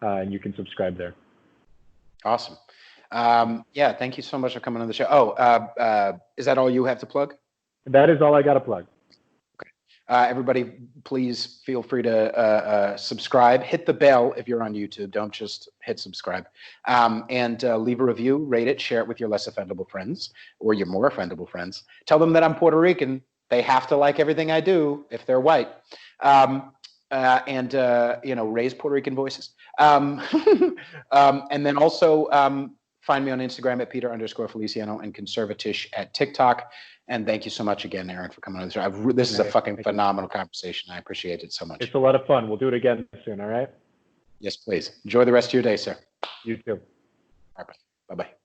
and you can subscribe there. Awesome. Thank you so much for coming on the show. Is that all you have to plug? That is all I got to plug. Okay. Everybody, please feel free to subscribe. Hit the bell if you're on YouTube. Don't just hit subscribe. And leave a review, rate it, share it with your less offendable friends or your more offendable friends. Tell them that I'm Puerto Rican. They have to like everything I do if they're white. And raise Puerto Rican voices. And then also find me on Instagram at Peter_Feliciano and Conservatish at TikTok. And thank you so much again, Aaron, for coming on the show. This is a fucking phenomenal conversation. I appreciate it so much. It's a lot of fun. We'll do it again soon, all right? Yes, please. Enjoy the rest of your day, sir. You too. All right, bye-bye.